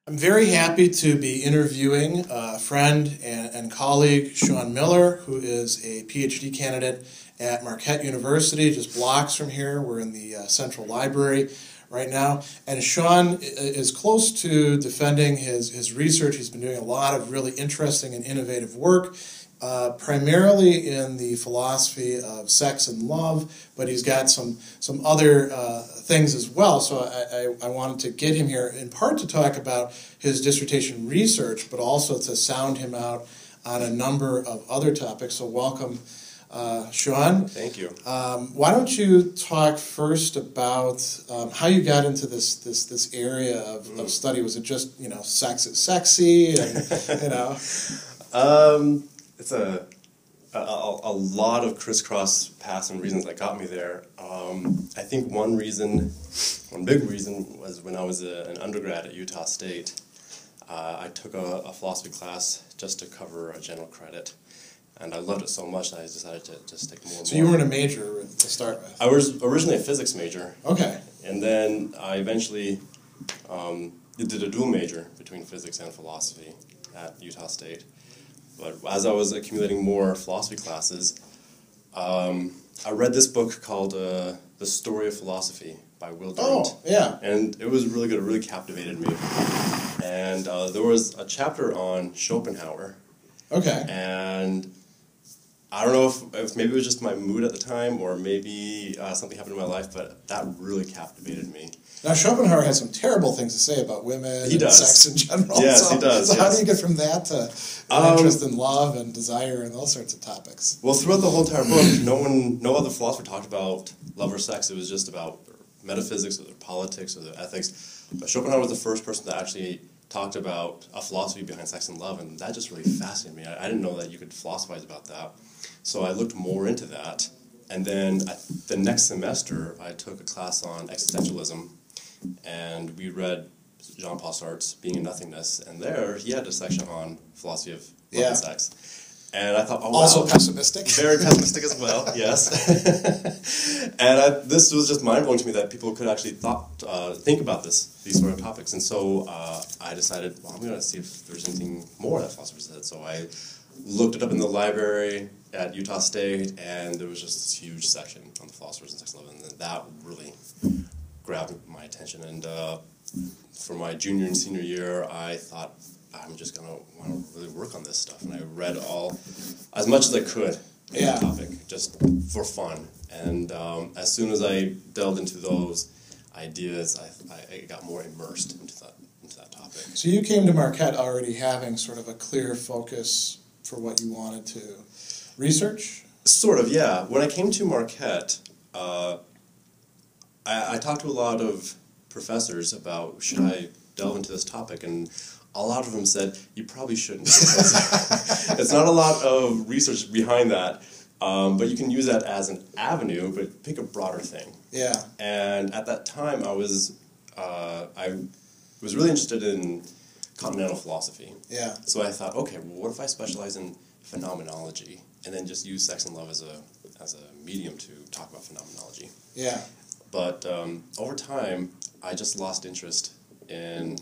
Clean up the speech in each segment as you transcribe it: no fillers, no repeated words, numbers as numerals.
I'm very happy to be interviewing a friend and colleague, Shaun Miller, who is a PhD candidate at Marquette University, just blocks from here. We're in the Central Library right now. And Shaun is close to defending his research. He's been doing a lot of really interesting and innovative work, primarily in the philosophy of sex and love, but he's got some other things as well. So I wanted to get him here in part to talk about his dissertation research, but also to sound him out on a number of other topics. So welcome, Shaun. Thank you. Why don't you talk first about how you got into this area of study? Was it just, sex is sexy, and It's a lot of crisscross paths and reasons that got me there. I think one big reason was when I was an undergrad at Utah State. I took a philosophy class just to cover a general credit, and I loved it so much that I decided to just take more and more. So you weren't a major to start with? I was originally a physics major. Okay. And then I eventually did a dual major between physics and philosophy at Utah State. But as I was accumulating more philosophy classes, I read this book called The Story of Philosophy by Will Durant. Oh, yeah. And it was really good. It really captivated me. And there was a chapter on Schopenhauer. Okay. And I don't know if maybe it was just my mood at the time or maybe something happened in my life, but that really captivated me. Now, Schopenhauer has some terrible things to say about women and sex in general. Yes, he does. So how do you get from that to an interest in love and desire and those sorts of topics? Well, throughout the whole entire book, no other philosopher talked about love or sex. It was just about metaphysics or the politics or the ethics. But Schopenhauer was the first person that actually talked about a philosophy behind sex and love, and that just really fascinated me. I didn't know that you could philosophize about that. So I looked more into that. And then the next semester, I took a class on existentialism, and we read Jean-Paul Sartre's Being in Nothingness, and there he had a section on philosophy of love and sex. And I thought, oh, wow. Also pessimistic. Very pessimistic as well, yes. And this was just mind-blowing to me that people could actually think about these sort of topics. And so I decided, well, I'm going to see if there's anything more that philosophers said. So I looked it up in the library at Utah State, and there was just this huge section on the philosophers and sex and love, and that really grabbed my attention. And for my junior and senior year, I thought, I'm just going to want to really work on this stuff. And I read as much as I could in the topic, just for fun. And as soon as I delved into those ideas, I got more immersed into that topic. So you came to Marquette already having sort of a clear focus for what you wanted to research? Sort of, yeah. When I came to Marquette, I talked to a lot of professors about, should I delve into this topic? And a lot of them said, you probably shouldn't. It's not a lot of research behind that, but you can use that as an avenue, but pick a broader thing. Yeah. And at that time, I was really interested in continental philosophy. Yeah. So I thought, okay, well, what if I specialize in phenomenology and then just use sex and love as a medium to talk about phenomenology? Yeah. But over time, I just lost interest in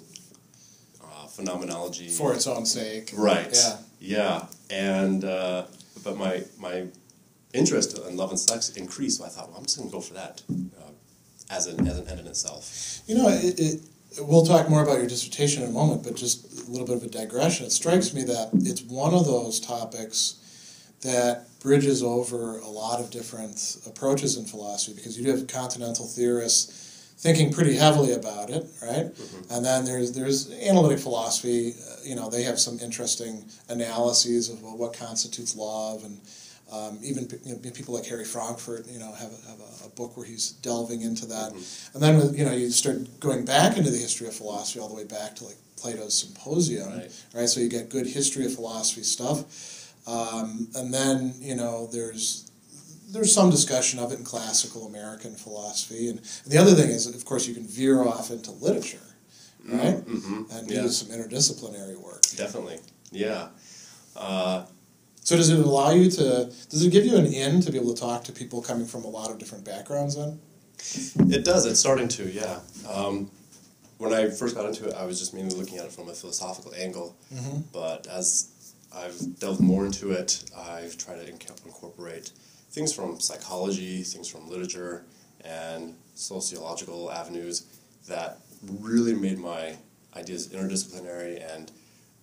phenomenology for its own sake. Right. Yeah. Yeah. And but my interest in love and sex increased, so I thought, well, I'm just going to go for that as an end in itself. We'll talk more about your dissertation in a moment, but just a little bit of a digression. It strikes me that it's one of those topics that bridges over a lot of different approaches in philosophy, because you do have continental theorists thinking pretty heavily about it, right? Mm-hmm. And then there's analytic philosophy. They have some interesting analyses of what constitutes love, and even people like Harry Frankfurt, have a book where he's delving into that. Mm-hmm. And then you start going back into the history of philosophy all the way back to like Plato's Symposium, right? So you get good history of philosophy stuff, and then there's some discussion of it in classical American philosophy, and the other thing is, of course, you can veer off into literature, right? Mm-hmm. And do some interdisciplinary work. Definitely, yeah. So does it give you an in to be able to talk to people coming from a lot of different backgrounds then? It does. It's starting to, yeah. when I first got into it, I was just mainly looking at it from a philosophical angle. Mm-hmm. But as I've delved more into it, I've tried to incorporate things from psychology, things from literature, and sociological avenues that really made my ideas interdisciplinary, and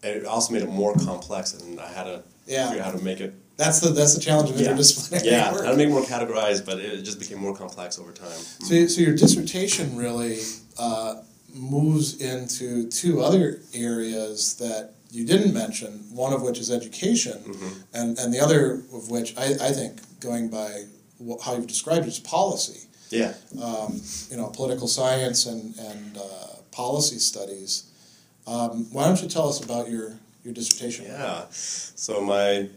it also made it more complex, and I had to figure out how to make it. That's the challenge of interdisciplinary work. How to make it more categorized, but it just became more complex over time. So your dissertation really moves into two other areas that you didn't mention, one of which is education, and the other of which I think, going by how you've described it, is policy. Yeah. Political science and policy studies. Why don't you tell us about your dissertation? Yeah. So my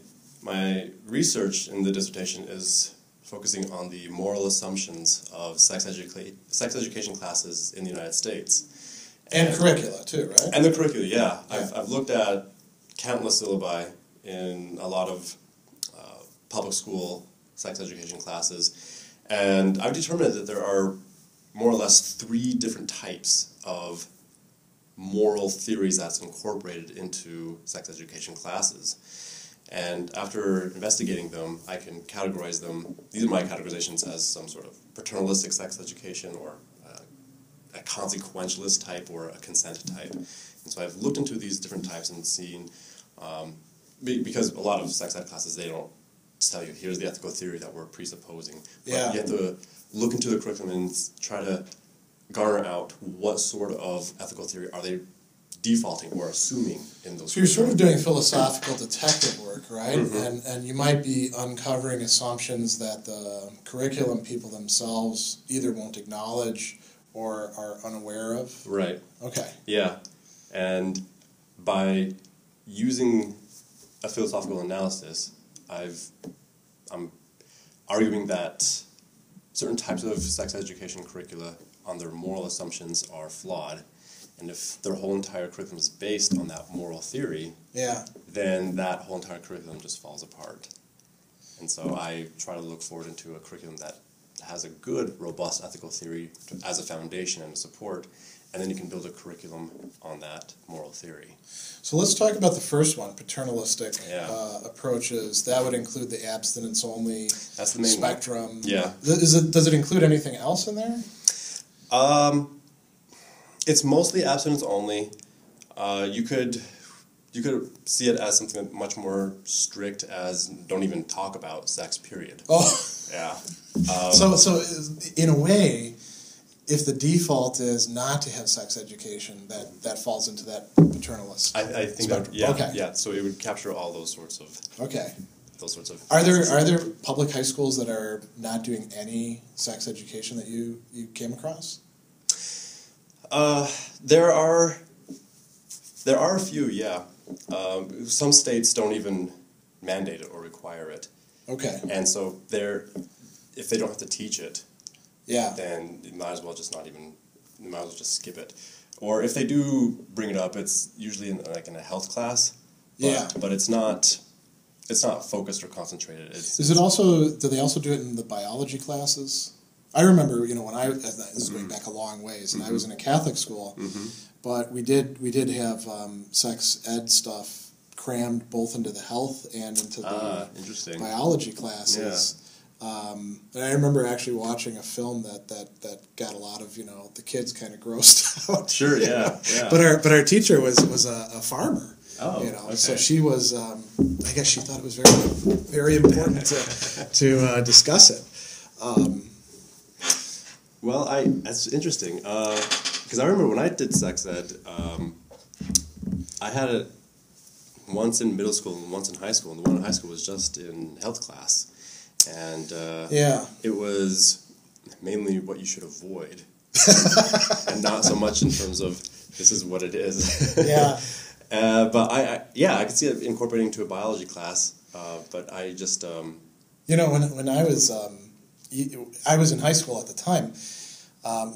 research in the dissertation is focusing on the moral assumptions of sex education classes in the United States. And curricula, too, right? And the curricula, yeah. I've looked at countless syllabi in a lot of public school sex education classes, and I've determined that there are more or less 3 different types of moral theories that's incorporated into sex education classes. And after investigating them, I can categorize them. These are my categorizations as some sort of paternalistic sex education, or a consequentialist type, or a consent type. And so I've looked into these different types and seen, because a lot of sex ed classes, they don't tell you, here's the ethical theory that we're presupposing. But you have to look into the curriculum and try to garner out what sort of ethical theory are they defaulting or assuming in those. So you're sort of doing philosophical detective work, right? And you might be uncovering assumptions that the curriculum people themselves either won't acknowledge or are unaware of. Right. Okay. Yeah. And by using a philosophical analysis, I'm arguing that certain types of sex education curricula on their moral assumptions are flawed. And if their whole entire curriculum is based on that moral theory, then that whole entire curriculum just falls apart. And so I try to look forward into a curriculum that has a good, robust ethical theory as a foundation and a support, and then you can build a curriculum on that moral theory. So let's talk about the first one, paternalistic approaches. That would include the abstinence-only spectrum. One. Yeah. Does it include anything else in there? It's mostly abstinence-only. You could see it as something much more strict as don't even talk about sex, period. Oh. Yeah. So in a way, if the default is not to have sex education, that falls into that paternalist. I think spectrum. Yeah. So it would capture all those sorts of. Okay. Those sorts of. Are there public high schools that are not doing any sex education that you came across? There are a few, yeah. Some states don't even mandate it or require it. Okay. And so if they don't have to teach it, then you might as well just skip it. Or if they do bring it up, it's usually in a health class. But it's not focused or concentrated. Do they also do it in the biology classes? I remember, when this is going back a long ways, and I was in a Catholic school, but we did have sex ed stuff crammed both into the health and into the biology classes. Yeah. And I remember actually watching a film that got a lot of the kids kind of grossed out. Sure, yeah. But our teacher was a farmer. Oh, okay. So she was. I guess she thought it was very very important to discuss it. Well, that's interesting, because I remember when I did sex ed, I had it once in middle school and once in high school, and the one in high school was just in health class, and it was mainly what you should avoid, and not so much in terms of this is what it is. But I could see it incorporating into a biology class, but I just when I was in high school at the time.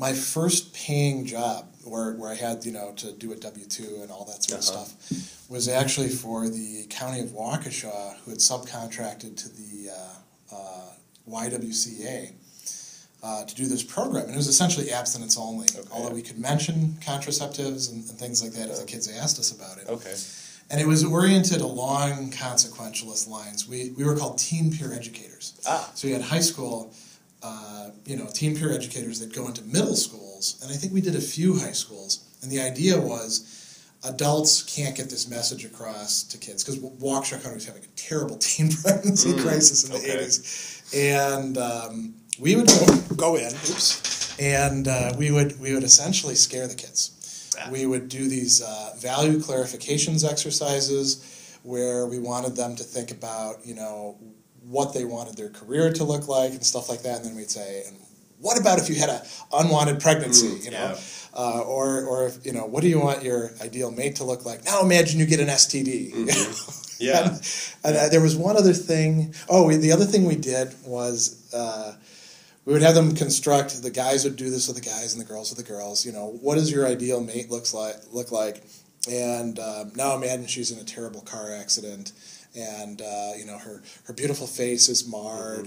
My first paying job, where I had to do a W-2 and all that sort of stuff, was actually for the county of Waukesha, who had subcontracted to the YWCA. to do this program. And it was essentially abstinence-only, although we could mention contraceptives and things like that if the kids asked us about it. Okay. And it was oriented along consequentialist lines. We were called teen peer educators. So you had high school, teen peer educators that go into middle schools, and I think we did a few high schools. And the idea was adults can't get this message across to kids because Waukesha County was having a terrible teen pregnancy crisis in the 80s. And we would go in, and we would essentially scare the kids. We would do these value clarifications exercises where we wanted them to think about, what they wanted their career to look like and stuff like that. And then we'd say, and what about if you had an unwanted pregnancy, or if, what do you want your ideal mate to look like? Now imagine you get an STD. Yeah. And there was one other thing. The other thing we did was we would have them construct, the guys would do this with the guys and the girls with the girls, what does your ideal mate look like? And now imagine she's in a terrible car accident, and her beautiful face is marred,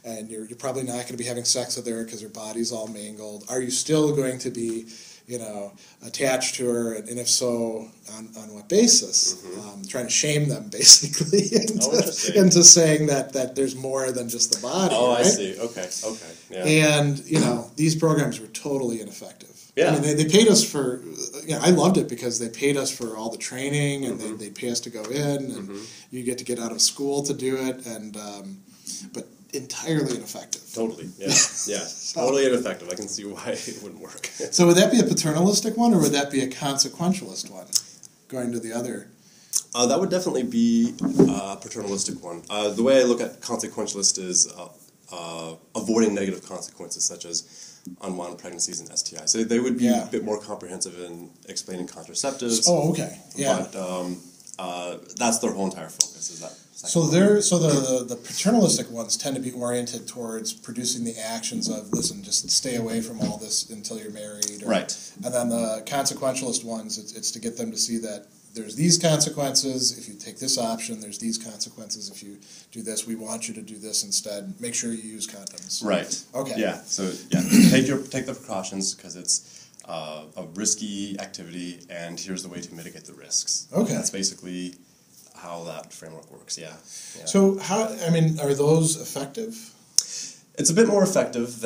and you're probably not going to be having sex with her because her body's all mangled. Are you still going to be attached to her, and if so, on what basis? Trying to shame them, basically, into saying that there's more than just the body. Oh, right? I see. Okay, yeah. And, these programs were totally ineffective. Yeah. I mean, they paid us for, I loved it because they paid us for all the training, and they pay us to go in, and you get to get out of school to do it, and but entirely ineffective. Totally, yeah. Totally ineffective. I can see why it wouldn't work. So would that be a paternalistic one, or would that be a consequentialist one, going to the other? That would definitely be a paternalistic one. The way I look at consequentialist is avoiding negative consequences, such as unwanted pregnancies and STIs. So they would be a bit more comprehensive in explaining contraceptives. Oh, okay. Yeah. But that's their whole entire focus. Is that? So the paternalistic ones tend to be oriented towards producing the actions of, listen, just stay away from all this until you're married. Right. And then the consequentialist ones, it's to get them to see that there's these consequences if you take this option, there's these consequences if you do this. We want you to do this instead. Make sure you use condoms. Right. Okay. Yeah. So take the precautions because it's a risky activity, and here's the way to mitigate the risks. Okay. That's basically how that framework works. Yeah. So are those effective? It's a bit more effective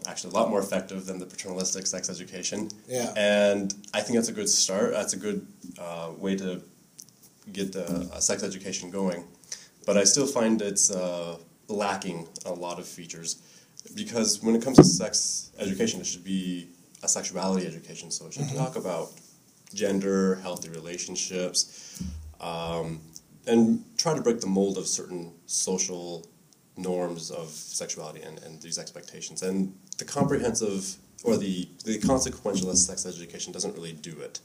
actually a lot more effective than the paternalistic sex education. Yeah. And I think that's a good start. That's a good way to get sex education going. But I still find it's lacking a lot of features, because when it comes to sex education, it should be a sexuality education. So it should talk about gender, healthy relationships, and try to break the mold of certain social norms of sexuality and these expectations. And the comprehensive or the consequentialist sex education doesn't really do it.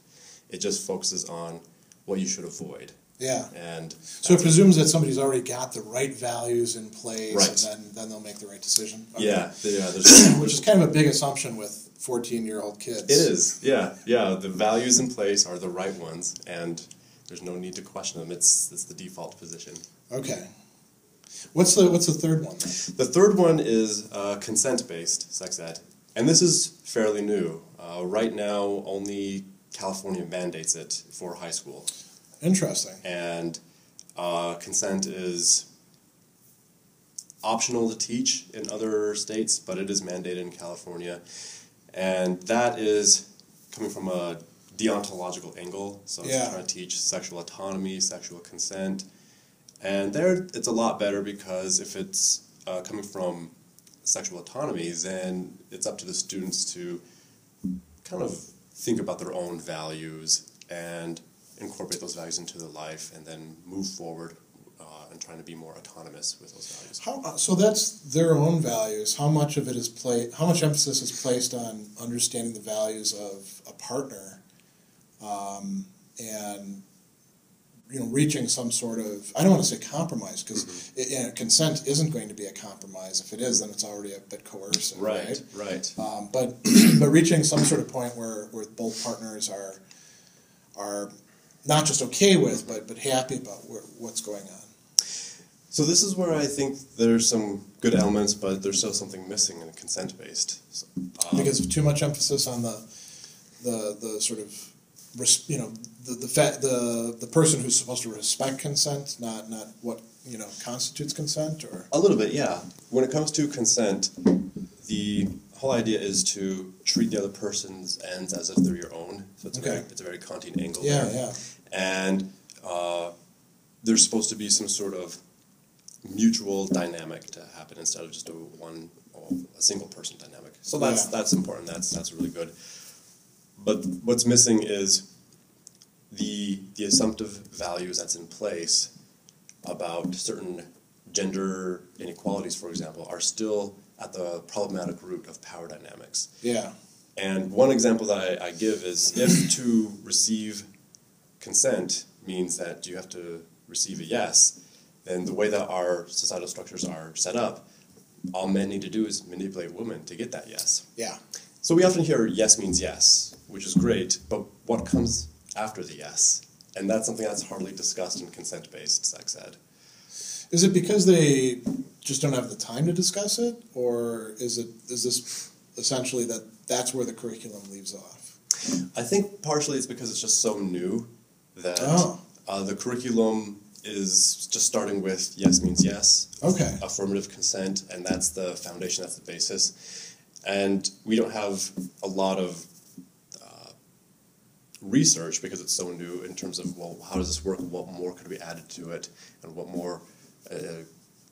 It just focuses on what you should avoid. Yeah. And so it presumes that somebody's already got the right values in place, right. And then they'll make the right decision. Okay. Yeah. Which is kind of a big assumption with 14-year-old kids. It is. Yeah. The values in place are the right ones, and there's no need to question them. It's the default position. Okay. What's the third one then? The third one is consent-based sex ed, and this is fairly new. Right now, only California mandates it for high school. Interesting. And consent is optional to teach in other states, but it is mandated in California. And that is coming from a deontological angle, so it's trying to teach sexual autonomy, sexual consent. And there it's a lot better, because if it's coming from sexual autonomy, then it's up to the students to kind of think about their own values and incorporate those values into their life, and then move forward and trying to be more autonomous with those values. So that's their own values. How much of it is how much emphasis is placed on understanding the values of a partner, and reaching some sort of, I don't want to say compromise, because consent isn't going to be a compromise. If it is, then it's already a bit coercive. Right. But reaching some sort of point where both partners are not just okay with, but happy about what's going on. So this is where I think there's some good elements, but there's still something missing in consent-based. So, because of too much emphasis on the sort of, the person who's supposed to respect consent, not what constitutes consent, or a little bit, yeah. When it comes to consent, the whole idea is to treat the other person's ends as if they're your own. So it's a very Kantian angle there. Yeah. And there's supposed to be some sort of mutual dynamic to happen instead of just a single person dynamic. So that's important. That's really good. But what's missing is the assumptive values that's in place about certain gender inequalities, for example, are still at the problematic root of power dynamics. Yeah. And one example that I give is if to receive consent means that you have to receive a yes, then the way that our societal structures are set up, all men need to do is manipulate women to get that yes. Yeah. So we often hear yes means yes, which is great, but what comes after the yes? And that's something that's hardly discussed in consent-based sex ed. Is it because they just don't have the time to discuss it, or is this essentially that's where the curriculum leaves off? I think partially it's because it's just so new that the curriculum is just starting with yes means yes, affirmative consent, and that's the foundation, that's the basis. And we don't have a lot of research because it's so new in terms of, well, how does this work, what more could be added to it, and what more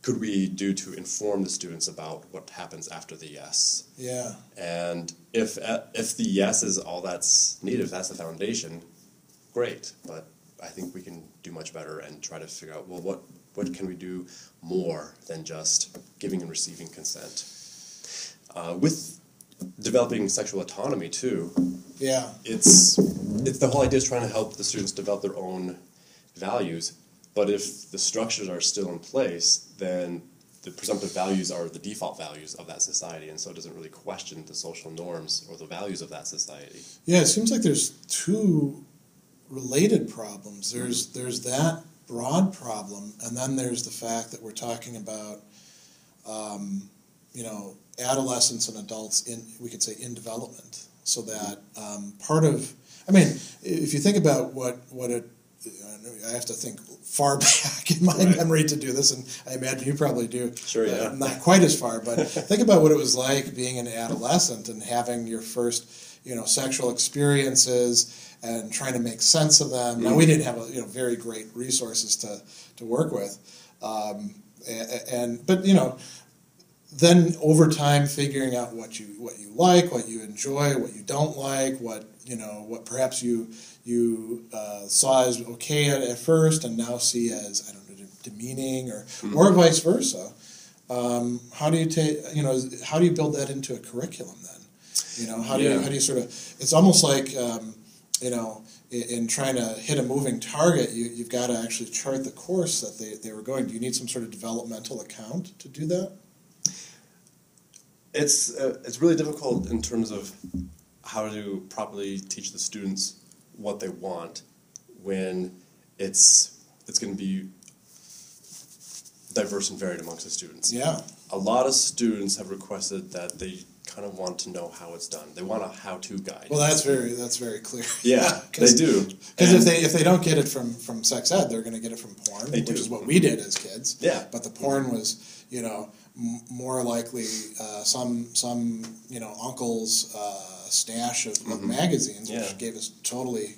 could we do to inform the students about what happens after the yes? Yeah. And if the yes is all that's needed, if that's the foundation, great. But I think we can do much better and try to figure out, well, what can we do more than just giving and receiving consent? With developing sexual autonomy too. Yeah. It's the whole idea is trying to help the students develop their own values. But if the structures are still in place, then the presumptive values are the default values of that society, and so it doesn't really question the social norms or the values of that society. Yeah, it seems like there's two related problems. There's that broad problem, and then there's the fact that we're talking about, adolescents and adults we could say in development. So that if you think about what it, I have to think far back in my memory to do this, and I imagine you probably do. Sure, yeah. Not quite as far, but think about what it was like being an adolescent and having your first, sexual experiences and trying to make sense of them. Now, we didn't have very great resources to work with, but then over time figuring out what you like, what you enjoy, what you don't like, what perhaps you saw as okay at first and now see as, demeaning or vice versa. How do you build that into a curriculum then? How do you sort of, it's almost like, in trying to hit a moving target, you've got to actually chart the course that they were going. Do you need some sort of developmental account to do that? It's really difficult in terms of how to properly teach the students what they want when it's going to be diverse and varied amongst the students. Yeah. A lot of students have requested that they kind of want to know how it's done. They want a how-to guide. Well, that's very clear. Yeah, they do. Because if they don't get it from sex ed, they're going to get it from porn, which is what we did as kids. Yeah. But the porn was, more likely some uncle's stash of magazines, which gave us totally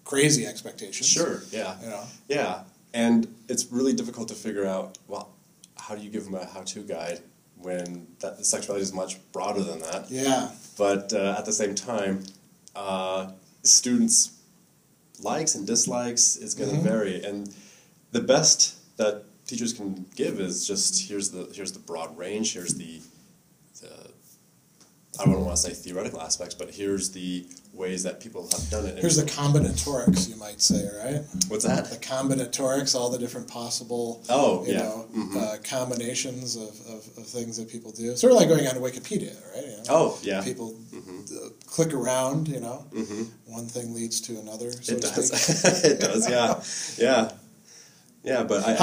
crazy expectations. Sure. Yeah. Yeah, and it's really difficult to figure out. Well, how do you give them a how-to guide when the sexuality is much broader than that? Yeah. But at the same time, students' likes and dislikes is going to vary, and the best that teachers can give is just here's the broad range, here's the I don't want to say theoretical aspects, but here's the ways that people have done it. Here's the combinatorics, you might say, right? What's that? The combinatorics, all the different possible combinations of things that people do. Sort of like going onto Wikipedia, right? People click around, one thing leads to another. So it does. It does, yeah. Yeah, but I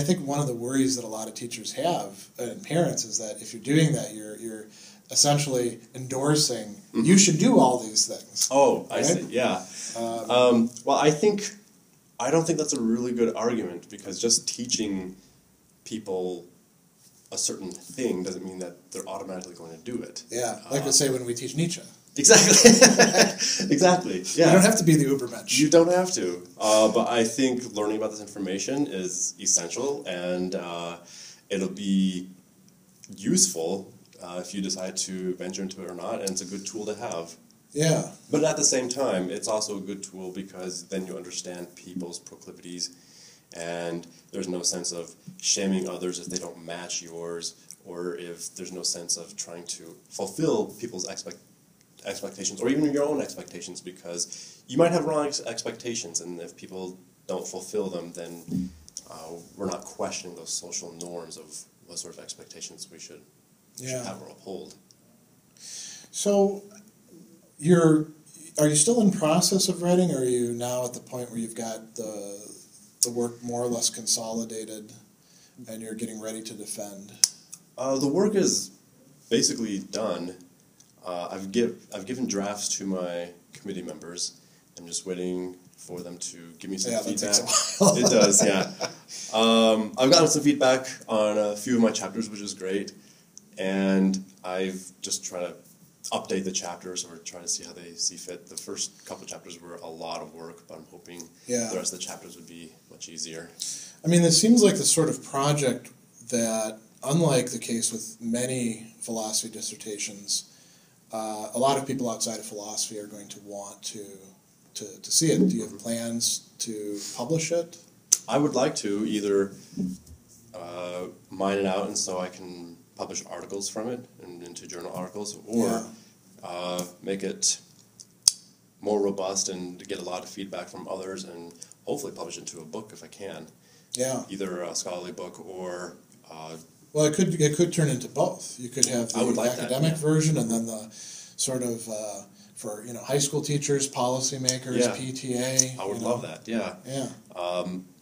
think one of the worries that a lot of teachers have and parents is that if you're doing that, you're essentially endorsing you should do all these things. Oh, right? I see. Yeah. Well, I don't think that's a really good argument, because just teaching people a certain thing doesn't mean that they're automatically going to do it. Yeah, like we say when we teach Nietzsche. Exactly. Exactly. Yeah. You don't have to be the Ubermensch. You don't have to. But I think learning about this information is essential, and it'll be useful if you decide to venture into it or not, and it's a good tool to have. Yeah. But at the same time, it's also a good tool because then you understand people's proclivities, and there's no sense of shaming others if they don't match yours, or if there's no sense of trying to fulfill people's expectations, or even your own expectations, because you might have wrong expectations, and if people don't fulfill them, then we're not questioning those social norms of what sort of expectations we should have or uphold. So, are you still in process of writing, or are you now at the point where you've got the work more or less consolidated and you're getting ready to defend? The work is basically done. I've given drafts to my committee members. I'm just waiting for them to give me some feedback. That takes a while. It does, yeah. I've gotten some feedback on a few of my chapters, which is great, and I've just tried to update the chapters or try to see how they see fit. The first couple of chapters were a lot of work, but I'm hoping the rest of the chapters would be much easier. I mean, this seems like the sort of project that, unlike the case with many philosophy dissertations, a lot of people outside of philosophy are going to want to see it. Do you have plans to publish it? I would like to either mine it out and so I can publish articles from it into journal articles, or make it more robust and get a lot of feedback from others, and hopefully publish it into a book if I can. Yeah. Either a scholarly book or... well, it could turn into both. You could have the academic version, and then the sort of for high school teachers, policymakers, PTA. I would love that. Yeah. Yeah.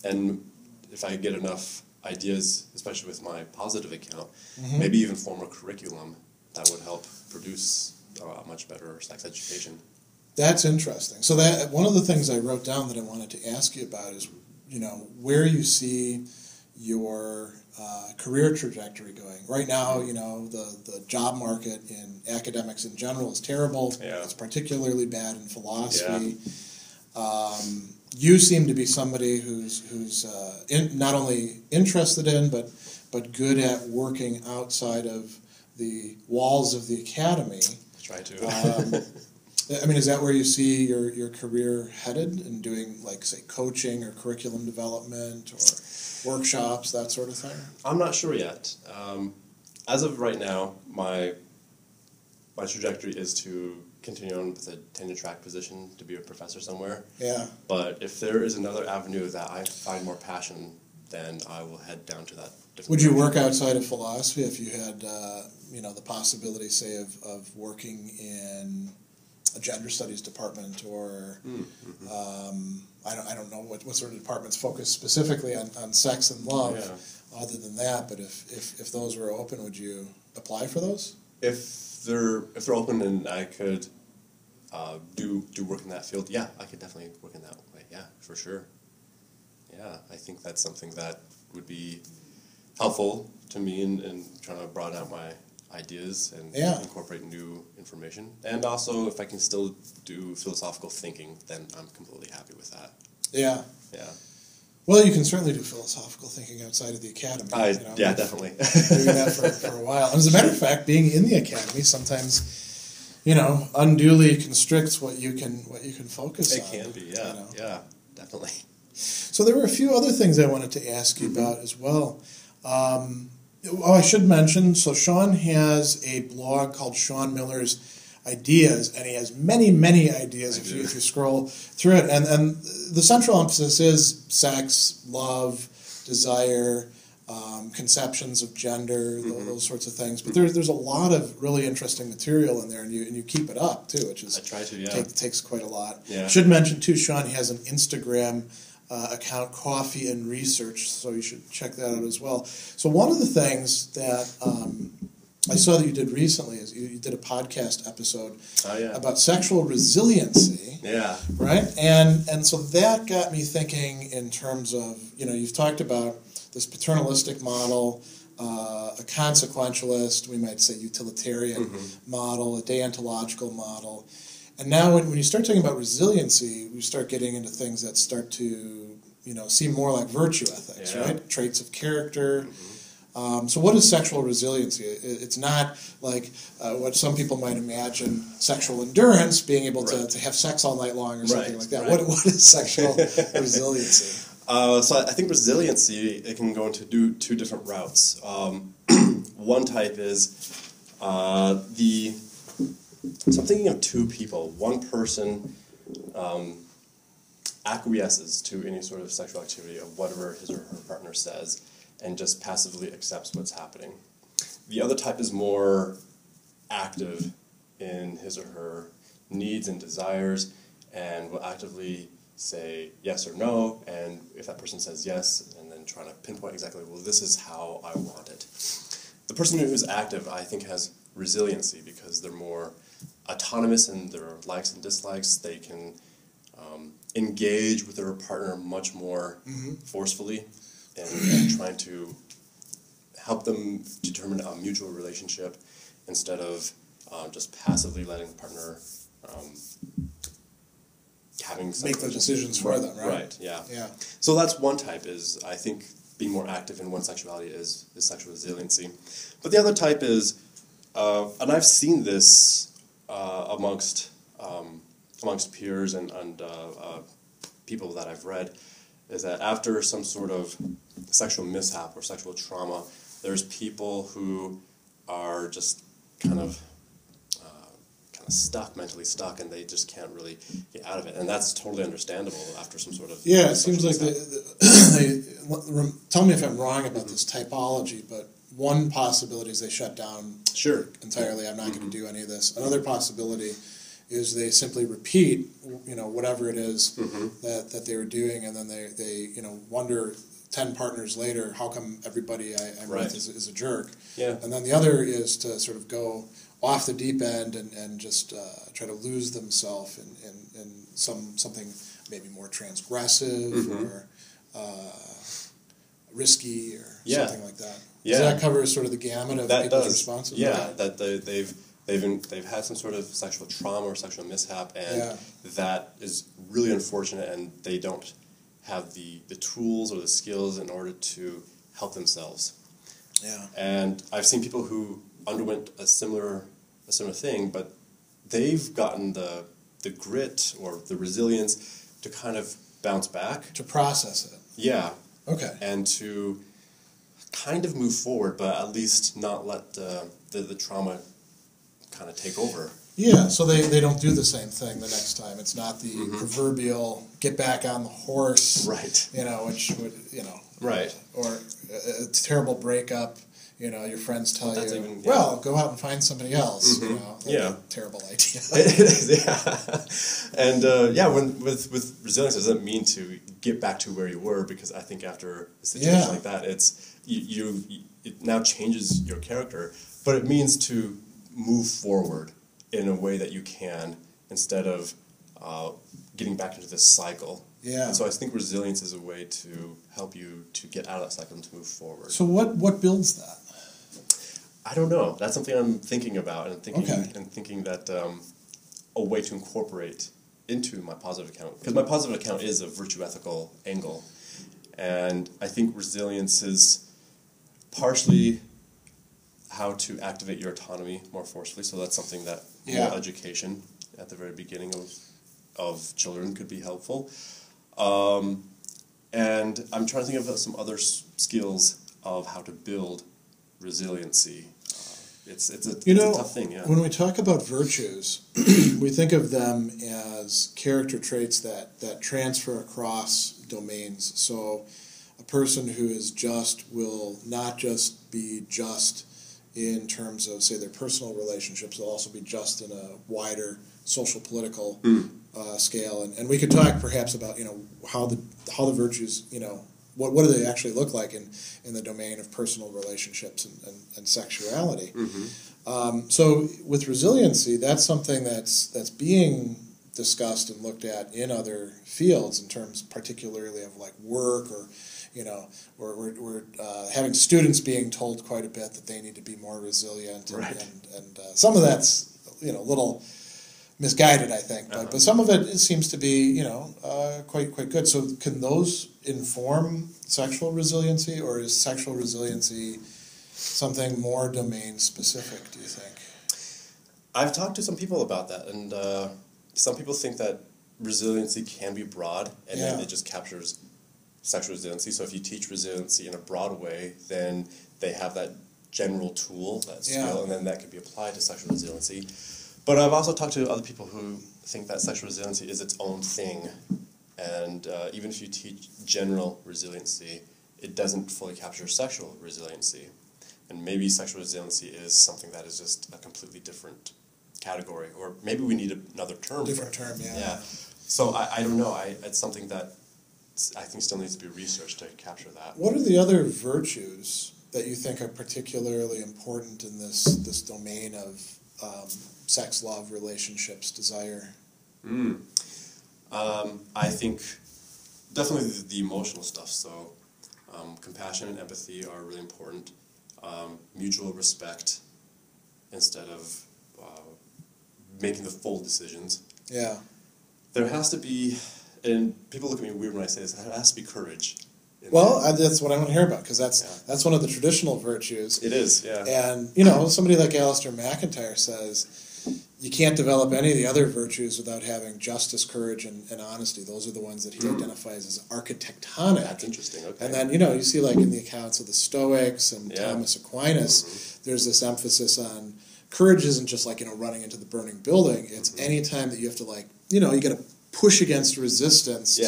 And if I get enough ideas, especially with my positive account, maybe even form a curriculum that would help produce a much better sex education. That's interesting. So that one of the things I wrote down that I wanted to ask you about is, where you see your career trajectory going. Right now, the job market in academics in general is terrible. Yeah. It's particularly bad in philosophy. Yeah. You seem to be somebody who's not only interested in, but good at working outside of the walls of the academy. I try to. I mean, is that where you see your career headed, in doing, like, say, coaching or curriculum development or workshops, that sort of thing? I'm not sure yet. As of right now, my trajectory is to continue on with a tenure-track position to be a professor somewhere. Yeah. But if there is another avenue that I find more passion, then I will head down to that. Would you work outside of philosophy if you had, the possibility, say, of working in a gender studies department, or I don't know what sort of departments focus specifically on sex and love, other than that. But if those were open, would you apply for those? If they're open and I could do work in that field, yeah, I could definitely work in that way. Yeah, for sure. Yeah, I think that's something that would be helpful to me in trying to broaden out my ideas and incorporate new information. And also, if I can still do philosophical thinking, then I'm completely happy with that. Yeah. Yeah. Well, you can certainly do philosophical thinking outside of the academy. Yeah, definitely. Doing that for a while. As a matter of fact, being in the academy sometimes, unduly constricts what you can focus on. It can be, yeah. Yeah, definitely. So there were a few other things I wanted to ask you about as well. I should mention, so Shaun has a blog called Shaun Miller's Ideas, and he has many, many ideas if you scroll through it. And the central emphasis is sex, love, desire, conceptions of gender, those sorts of things. But there's a lot of really interesting material in there, and you keep it up, too, which is I try to, takes quite a lot. Yeah. I should mention, too, Shaun has an Instagram account, Coffee and Research, so you should check that out as well. So one of the things that I saw that you did recently is you did a podcast episode about sexual resiliency. Yeah. Right? And so that got me thinking in terms of, you've talked about this paternalistic model, a consequentialist, we might say utilitarian model, a deontological model. And now when you start talking about resiliency, we start getting into things that start to, seem more like virtue ethics, right? Traits of character. So what is sexual resiliency? It's not like what some people might imagine, sexual endurance, being able to have sex all night long or something like that. Right. What is sexual resiliency? So I think resiliency, it can go into two different routes. One type is so I'm thinking of two people. One person acquiesces to any sort of sexual activity of whatever his or her partner says and just passively accepts what's happening. The other type is more active in his or her needs and desires and will actively say yes or no, and if that person says yes, and then trying to pinpoint exactly, well, this is how I want it. The person who is active, I think, has resiliency because they're more autonomous in their likes and dislikes. They can engage with their partner much more forcefully and trying to help them determine a mutual relationship instead of just passively letting the partner make the decisions for them, right? Right, yeah. So that's one type, is I think being more active in one's sexuality is sexual resiliency. But the other type is, and I've seen this amongst peers and people that I've read, is that after some sort of sexual mishap or sexual trauma, there's people who are just kind of mentally stuck, and they just can't really get out of it, and that's totally understandable after some sort of it seems like they tell me if I'm wrong about this typology, but one possibility is they shut down entirely. I'm not going to do any of this. Another possibility is they simply repeat whatever it is that they were doing, and then they wonder 10 partners later, how come everybody I'm with is a jerk? And then the other is to sort of go off the deep end and just try to lose themselves in something maybe more transgressive or risky or something like that. Does that cover sort of the gamut of people's responses? Yeah, that they've had some sort of sexual trauma or sexual mishap, and that is really unfortunate, and they don't have the tools or the skills in order to help themselves. And I've seen people who underwent a similar thing, but they've gotten the grit or the resilience to kind of bounce back, to process it. And to kind of move forward, but at least not let the trauma kind of take over. So they don't do the same thing the next time. It's not the proverbial get back on the horse, which would, or a terrible breakup. Your friends tell you, go out and find somebody else. A terrible idea. It is, And with resilience, it doesn't mean to get back to where you were, because I think after a situation like that, it now changes your character, but it means to move forward in a way that you can, instead of getting back into this cycle. And so I think resilience is a way to help you to get out of that cycle and to move forward. So what builds that? I don't know. That's something I'm thinking about, and thinking that a way to incorporate into my positive account, because my positive account is a virtue ethical angle, and I think resilience is partially how to activate your autonomy more forcefully. So that's something that more education at the very beginning of children could be helpful. And I'm trying to think of some other skills of how to build resiliency. It's a tough thing. When we talk about virtues, we think of them as character traits that transfer across domains. So a person who is just will not just be just in terms of, say, their personal relationships, they'll also be just in a wider social political scale, and we could talk perhaps about how the virtues what do they actually look like in the domain of personal relationships and sexuality. So with resiliency, that's something that's being discussed and looked at in other fields in terms particularly of like work, or we're having students being told quite a bit that they need to be more resilient, and some of that's a little misguided, I think, but some of it seems to be quite good. So can those inform sexual resiliency, or is sexual resiliency something more domain specific, do you think? I've talked to some people about that, and some people think that resiliency can be broad, and then it just captures sexual resiliency. So if you teach resiliency in a broad way, then they have that general tool, that skill, and then that can be applied to sexual resiliency. But I've also talked to other people who think that sexual resiliency is its own thing, and even if you teach general resiliency, it doesn't fully capture sexual resiliency. And maybe sexual resiliency is something that is just a completely different category, or maybe we need another term. Different term, yeah. So I don't know. It's something that I think still needs to be researched to capture that. What are the other virtues that you think are particularly important in this domain of sex, love, relationships, desire? I think definitely the emotional stuff. So compassion and empathy are really important. Mutual respect instead of making the full decisions. Yeah. There has to be, and people look at me weird when I say this, there has to be courage. Well, that's what I want to hear about, because that's one of the traditional virtues. It is, yeah. And, somebody like Alistair McIntyre says you can't develop any of the other virtues without having justice, courage, and honesty. Those are the ones that he identifies as architectonic. That's interesting, okay. And then, you see like in the accounts of the Stoics and Thomas Aquinas, there's this emphasis on courage isn't just like, running into the burning building. It's any time that you have to you got to push against resistance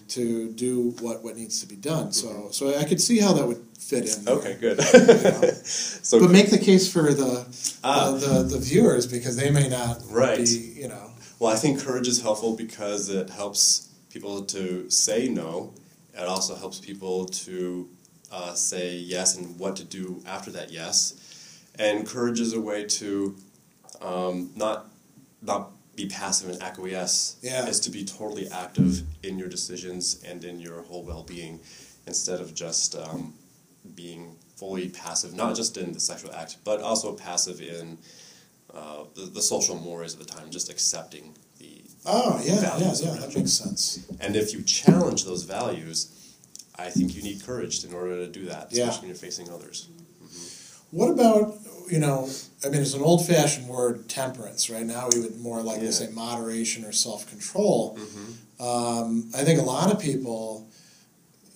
to do what needs to be done. So I could see how that would fit in there. Okay, good. But make the case for the viewers, because they may not be, Well, I think courage is helpful because it helps people to say no. It also helps people to say yes and what to do after that yes. And courage is a way to not be passive and acquiesce. Is to be totally active in your decisions and in your whole well-being, instead of just being fully passive, not just in the sexual act, but also passive in the social mores of the time, just accepting the values. That makes sense. And if you challenge those values, I think you need courage in order to do that, especially when you're facing others. What about, it's an old-fashioned word, temperance. Right now we would more likely say moderation or self-control. I think a lot of people,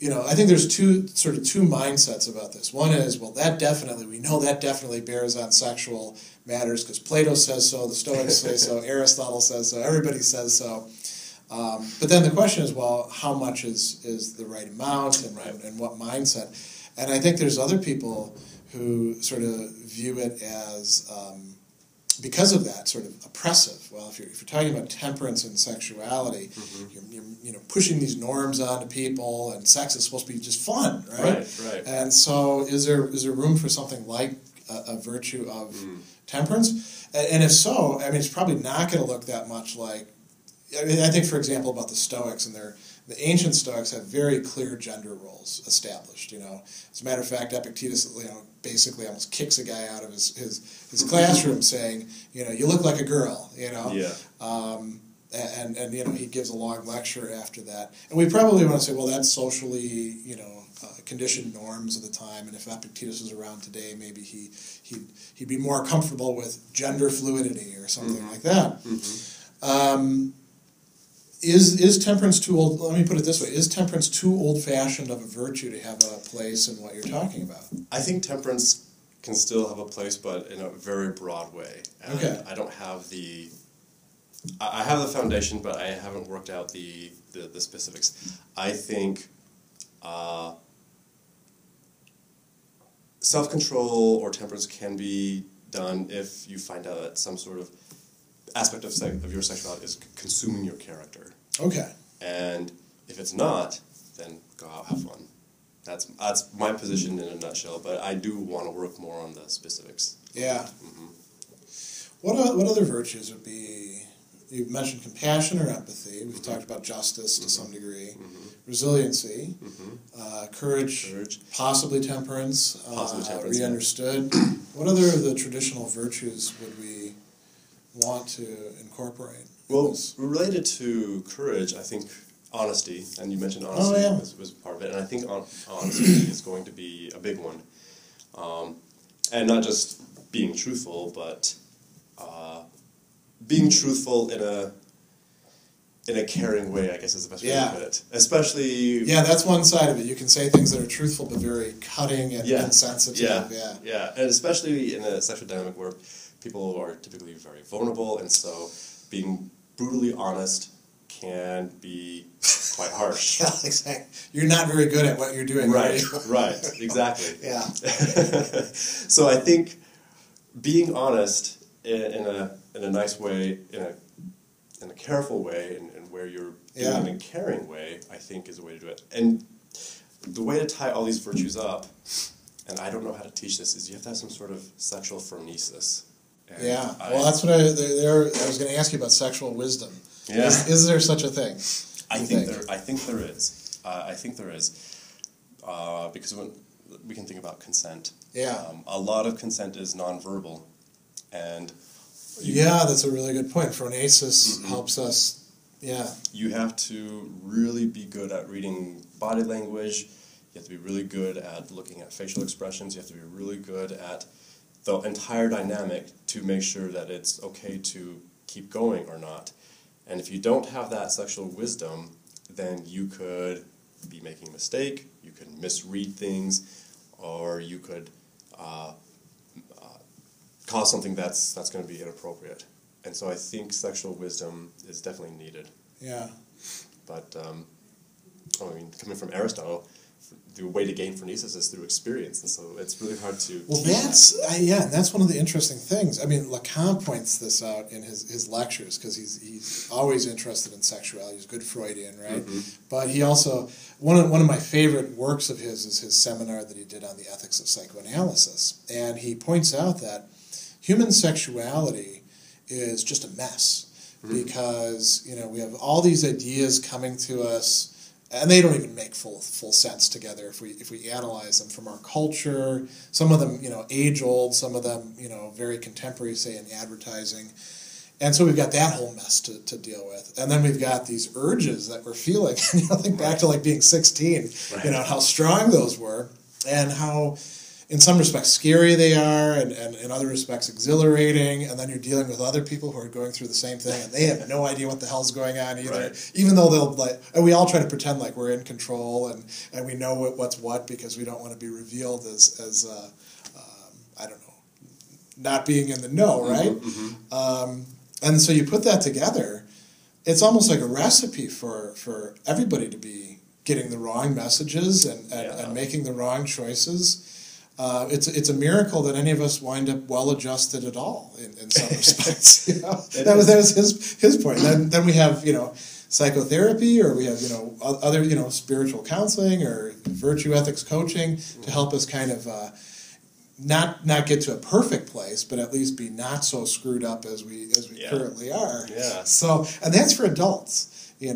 I think there's two mindsets about this. One is, well, we know that definitely bears on sexual matters because Plato says so, the Stoics say so, Aristotle says so, everybody says so. But then the question is, well, how much is the right amount and what mindset? And I think there's other people who sort of view it as, because of that, sort of oppressive. Well, if you're talking about temperance and sexuality, you're pushing these norms onto people, and sex is supposed to be just fun, right? Right. And so, is there room for something like a virtue of temperance? And if so, it's probably not going to look that much like. I think, for example, about the Stoics, and the ancient Stoics have very clear gender roles established. As a matter of fact, Epictetus, basically almost kicks a guy out of his classroom, saying, you look like a girl. And he gives a long lecture after that. And we probably want to say, well, that's socially, conditioned norms of the time. And if Epictetus was around today, maybe he'd be more comfortable with gender fluidity or something like that. Is temperance too old? Let me put it this way: is temperance too old-fashioned of a virtue to have a place in what you're talking about? I think temperance can still have a place, but in a very broad way. And I don't have the. I have the foundation, but I haven't worked out the specifics. I think self-control or temperance can be done if you find out that some sort of aspect of your sexuality is consuming your character. Okay. And if it's not, then go out, have fun. That's my position in a nutshell, but I do want to work more on the specifics. Yeah. Mm-hmm. What other virtues would be, you mentioned compassion or empathy, we've talked about justice to some degree, resiliency, courage, possibly temperance, re-understood. What other of the traditional virtues would we want to incorporate? Well, related to courage, I think honesty, and you mentioned honesty was part of it, and I think honesty is going to be a big one. And not just being truthful, but being truthful in a caring way, I guess is the best way to put it. Especially... Yeah, that's one side of it. You can say things that are truthful but very cutting and insensitive. Yeah, and especially in a sexual dynamic where people are typically very vulnerable, and so being brutally honest can be quite harsh. Yeah, exactly. You're not very good at what you're doing. Right, exactly. Yeah. So I think being honest in a nice way, in a careful way, and where you're doing it in a caring way, I think is a way to do it. And the way to tie all these virtues up, and I don't know how to teach this, is you have to have some sort of sexual phronesis. And well, that's what I was going to ask you about sexual wisdom. Yeah. Is there such a thing? I think there is. Because when we can think about consent. Yeah. A lot of consent is nonverbal, and that's a really good point. Phronesis helps us. Yeah. You have to really be good at reading body language. You have to be really good at looking at facial expressions. You have to be really good at the entire dynamic to make sure that it's okay to keep going or not. And if you don't have that sexual wisdom, then you could be making a mistake, you could misread things, or you could cause something that's going to be inappropriate. And so I think sexual wisdom is definitely needed. Yeah. But, coming from Aristotle, the way to gain phronesis is through experience, and so it's really hard to... Well, that's one of the interesting things. I mean, Lacan points this out in his lectures, because he's always interested in sexuality. He's a good Freudian, right? But he also... One of my favorite works of his is his seminar that he did on the ethics of psychoanalysis. And he points out that human sexuality is just a mess, because, we have all these ideas coming to us, and they don't even make full sense together if we analyze them from our culture. Some of them, age old. Some of them, very contemporary, say in advertising. And so we've got that whole mess to deal with. And then we've got these urges that we're feeling. Think back to being 16. How strong those were, and how, in some respects, scary they are, and in other respects, exhilarating. And then you're dealing with other people who are going through the same thing, and they have no idea what the hell's going on either. Right. Even though and we all try to pretend like we're in control and we know what's what, because we don't want to be revealed as I don't know, not being in the know, right? And so you put that together, it's almost like a recipe for everybody to be getting the wrong messages and making the wrong choices. It's a miracle that any of us wind up well-adjusted at all in some respects. That was his point. Then we have psychotherapy, or we have other spiritual counseling or virtue ethics coaching to help us kind of not get to a perfect place, but at least be not so screwed up as we currently are. Yeah. So, and that's for adults. He's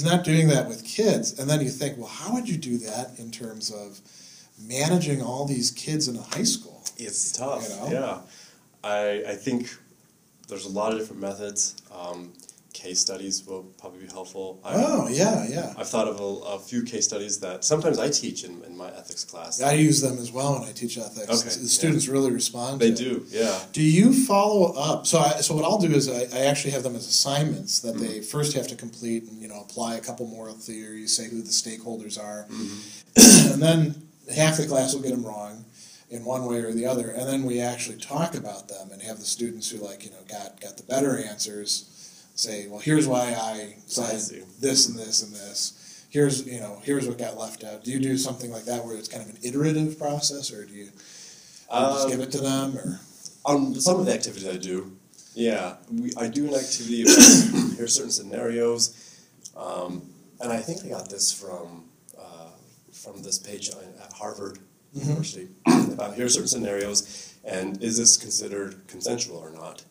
not doing that with kids. And then you think, well, how would you do that in terms of managing all these kids in a high school? It's tough. Yeah. I think there's a lot of different methods. Case studies will probably be helpful. I've thought of a few case studies that sometimes I teach in my ethics class. I use them as well when I teach ethics. Okay. The students really respond to it. They do, yeah. Do you follow up? So what I'll do is I actually have them as assignments that they first have to complete and apply a couple moral theories, say who the stakeholders are. And then half the class will get them wrong in one way or the other, and then we actually talk about them and have the students who got the better answers say, well, here's why I said this and this and this. Here's what got left out. Do you do something like that where it's kind of an iterative process, or do you just give it to them? Or on some of the activities I do, Yeah, I do an activity about here's certain scenarios, and I think I got this from this page at Harvard University about here are certain scenarios, and is this considered consensual or not?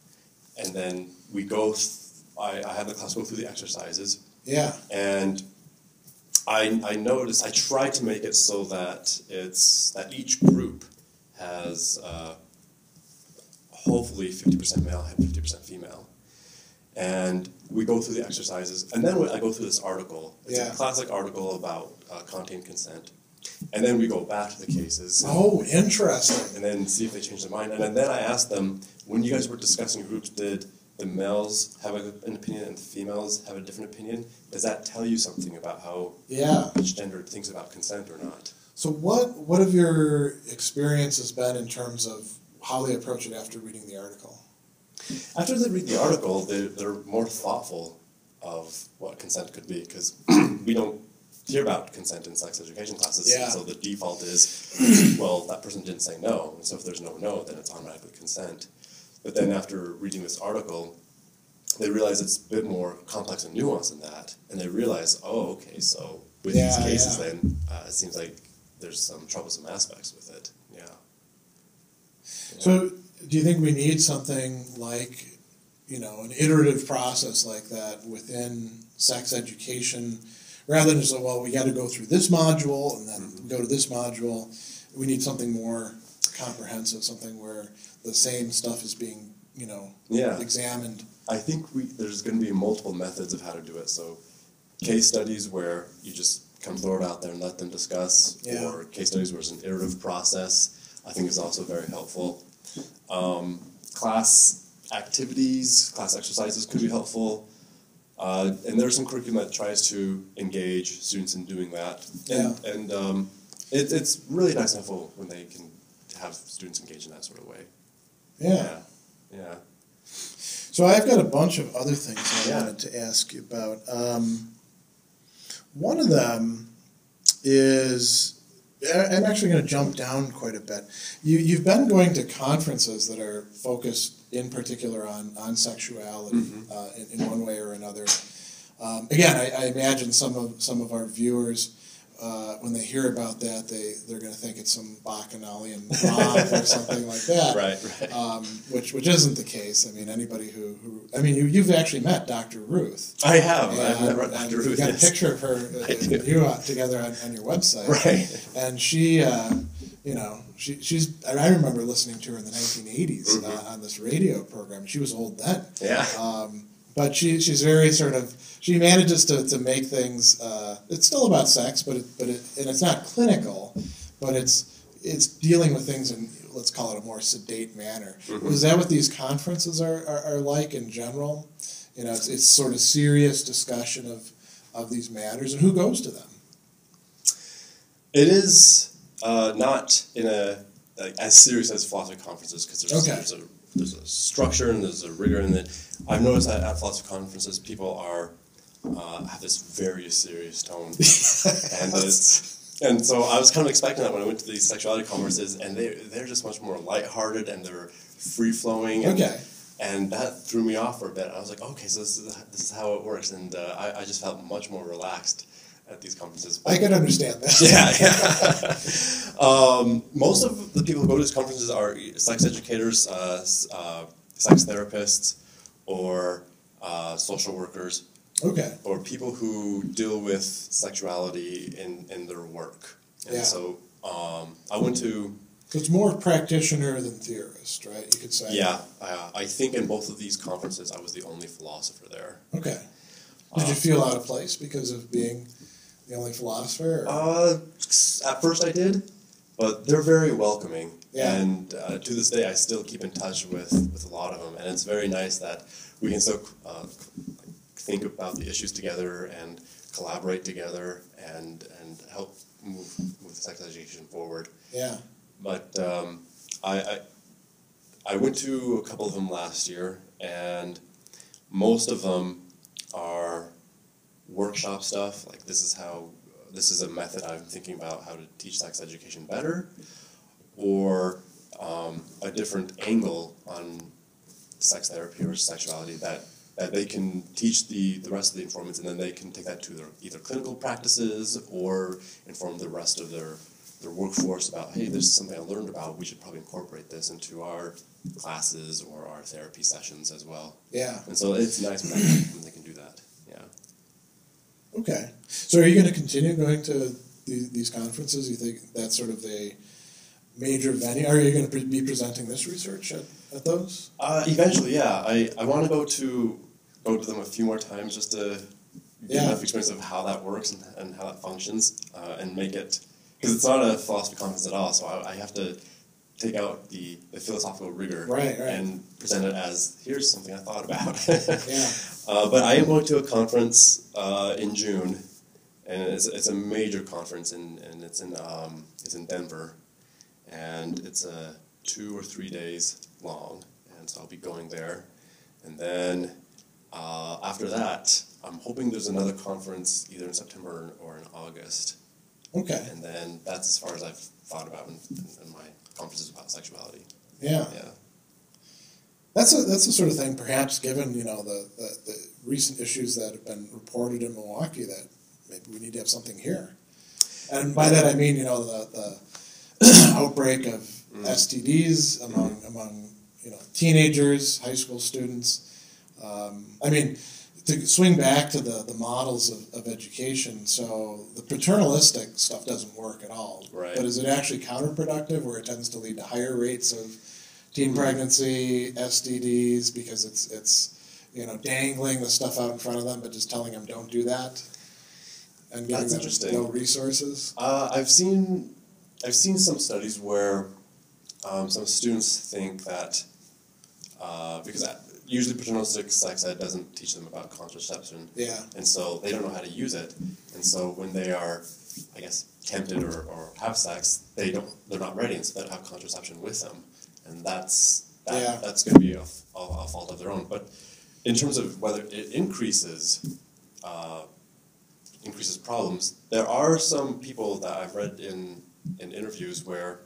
And then we go. I have the class go through the exercises. Yeah. And I noticed I tried to make it so that each group has hopefully 50% male and 50% female. And we go through the exercises, and then I go through this article. It's a classic article about contained consent. And then we go back to the cases. Oh, interesting. And then see if they change their mind. And then I asked them, when you guys were discussing groups, did the males have an opinion and the females have a different opinion? Does that tell you something about how each gender thinks about consent or not? So what have your experiences been in terms of how they approach it after reading the article? After they read the article, they're more thoughtful of what consent could be, because we don't hear about consent in sex education classes. Yeah. So the default is, well, that person didn't say no, and so if there's no, then it's automatically consent. But then after reading this article, they realize it's a bit more complex and nuanced than that, and they realize, oh, okay, so with these cases, then it seems like there's some troublesome aspects with it. Yeah. So do you think we need something like, an iterative process like that within sex education, rather than just, well, we got to go through this module and then go to this module? We need something more comprehensive, something where the same stuff is being, examined. I think there's going to be multiple methods of how to do it. So case studies where you just kind of throw it out there and let them discuss, or case studies where it's an iterative process, I think is also very helpful. Class activities, class exercises could be helpful. And there's some curriculum that tries to engage students in doing that. And it's really nice and helpful when they can have students engage in that sort of way. Yeah. So I've got a bunch of other things I wanted to ask you about. One of them is, I'm actually going to jump down quite a bit. You've been going to conferences that are focused in particular on sexuality in one way or another. Again, I imagine some of our viewers, when they hear about that, they're going to think it's some Bacchanalian romp or something like that. Right. Which isn't the case. I mean, anybody you've actually met Dr. Ruth. I have. I've met Dr. Ruth. You got a picture of her and you together on your website. Right. And she, she's. I remember listening to her in the 1980s on this radio program. She was old then. Yeah. But she's very sort of, she manages to make things, it's still about sex, but it's not clinical, but it's dealing with things in, let's call it, a more sedate manner. Is that what these conferences are like in general? It's sort of serious discussion of these matters, and who goes to them? It is not in as serious as philosophy conferences, because there's a structure and there's a rigor in it. I've noticed that at philosophy conferences, people have this very serious tone, and so I was kind of expecting that when I went to these sexuality conferences, and they're just much more lighthearted and they're free flowing. And that threw me off for a bit. I was like, okay, so this is how it works, and I just felt much more relaxed at these conferences. I can understand that. Most of the people who go to these conferences are sex educators, sex therapists, or social workers. Or people who deal with sexuality in their work. And so I went to... So it's more practitioner than theorist, right? You could say. Yeah. I think in both of these conferences I was the only philosopher there. Okay. Did you feel out of place because of being the only philosopher? At first I did, but they're very welcoming. Yeah. And to this day I still keep in touch with a lot of them. And it's very nice that we can still think about the issues together and collaborate together and help move sex education forward. Yeah. But I went to a couple of them last year, and most of them are workshop stuff. Like, this is a method I'm thinking about how to teach sex education better, or a different angle on sex therapy or sexuality, that they can teach the rest of the informants, and then they can take that to their either clinical practices or inform the rest of their workforce about, hey, this is something I learned about, we should probably incorporate this into our classes or our therapy sessions as well. Yeah. And so it's nice when they can do that. Yeah. Okay. So are you going to continue going to these conferences? You think that's sort of the major venue? Are you going to be presenting this research at those? Eventually, yeah. I want to go to them a few more times just to get enough experience of how that works and how that functions, and make it, because it's not a philosophy conference at all, so I have to take out the philosophical rigor and present it as, here's something I thought about. But I am going to a conference in June, and it's a major conference, and it's in Denver, and it's 2 or 3 days long, and so I'll be going there, and then after that, I'm hoping there's another conference either in September or in August. Okay. And then that's as far as I've thought about in my conferences about sexuality. Yeah. Yeah. That's the sort of thing, perhaps, given the recent issues that have been reported in Milwaukee, that maybe we need to have something here. And by that I mean, the outbreak of STDs among teenagers, high school students. I mean, to swing back to the models of education, so the paternalistic stuff doesn't work at all. Right. But is it actually counterproductive, where it tends to lead to higher rates of teen pregnancy, STDs, because it's dangling the stuff out in front of them, but just telling them don't do that, and giving them no resources? I've seen some studies where some students think that because usually paternalistic sex ed doesn't teach them about contraception, and so they don't know how to use it, and so when they are, I guess, tempted or have sex, they're not ready, and so they don't have contraception with them, and that's going to be a fault of their own. But in terms of whether it increases problems, there are some people that I've read in interviews where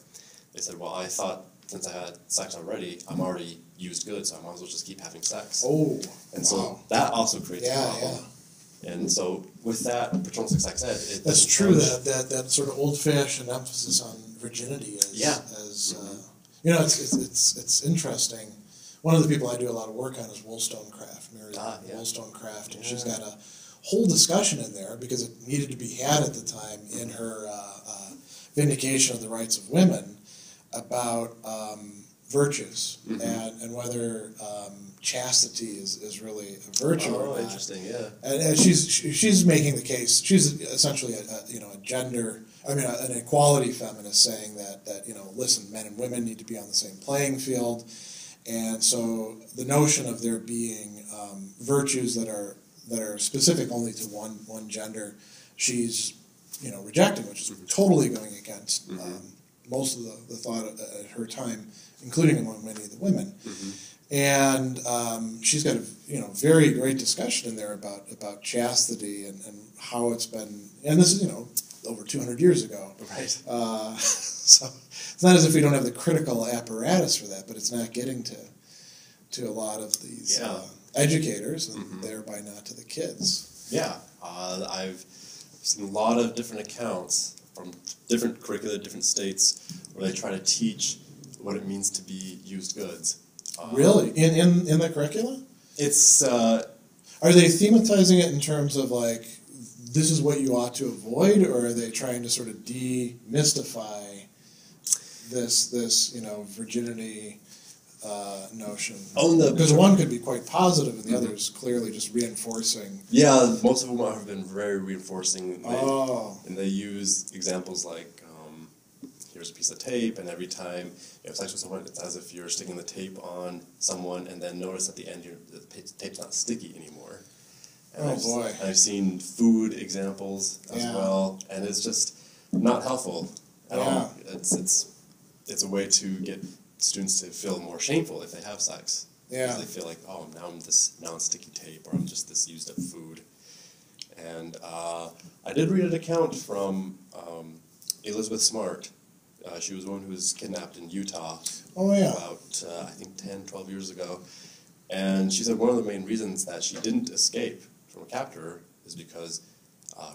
they said, well, I thought since I had sex already, I'm already used good, so I might as well just keep having sex. Oh, and so that also creates a problem. And so with that paternalistic sex ed, that's true. That sort of old-fashioned emphasis on virginity it's interesting. One of the people I do a lot of work on is Wollstonecraft, Mary Wollstonecraft, and she's got a whole discussion in there because it needed to be had at the time in her vindication of the rights of women about virtues and whether chastity is really a virtue or not. Interesting, yeah. And she's making the case. She's essentially an equality feminist, saying that listen, men and women need to be on the same playing field, and so the notion of there being virtues that are specific only to one gender, she's rejecting, which is totally going against most of the thought at her time, including among many of the women. And she's got a very great discussion in there about chastity and how it's been, and this is over 200 years ago. Right. So it's not as if we don't have the critical apparatus for that, but it's not getting to a lot of these educators, and thereby not to the kids. Yeah, I've seen a lot of different accounts from different curricula, different states, where they try to teach what it means to be used goods. Really? In the curricula? It's... Are they thematizing it in terms of, like, this is what you ought to avoid, or are they trying to sort of demystify this virginity notion? Because one could be quite positive, and the other is clearly just reinforcing. Yeah, most of them have been very reinforcing. And they use examples like, here's a piece of tape, and every time you have sex with someone, it's as if you're sticking the tape on someone, and then notice at the end the tape's not sticky anymore. And I've seen food examples as well, and it's just not helpful at all. It's a way to get students to feel more shameful if they have sex. Yeah. Because they feel like, oh, now I'm this non-sticky tape, or I'm just this used-up food. And I did read an account from Elizabeth Smart. She was one who was kidnapped in Utah about, I think, 10, 12 years ago. And she said one of the main reasons that she didn't escape from a captor is because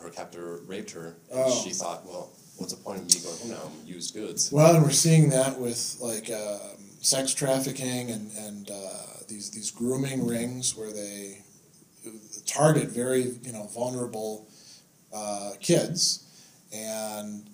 her captor raped her, and she thought, well, what's the point of me going home now? I'm used goods. Well, and we're seeing that with like sex trafficking and these grooming rings where they target very vulnerable kids and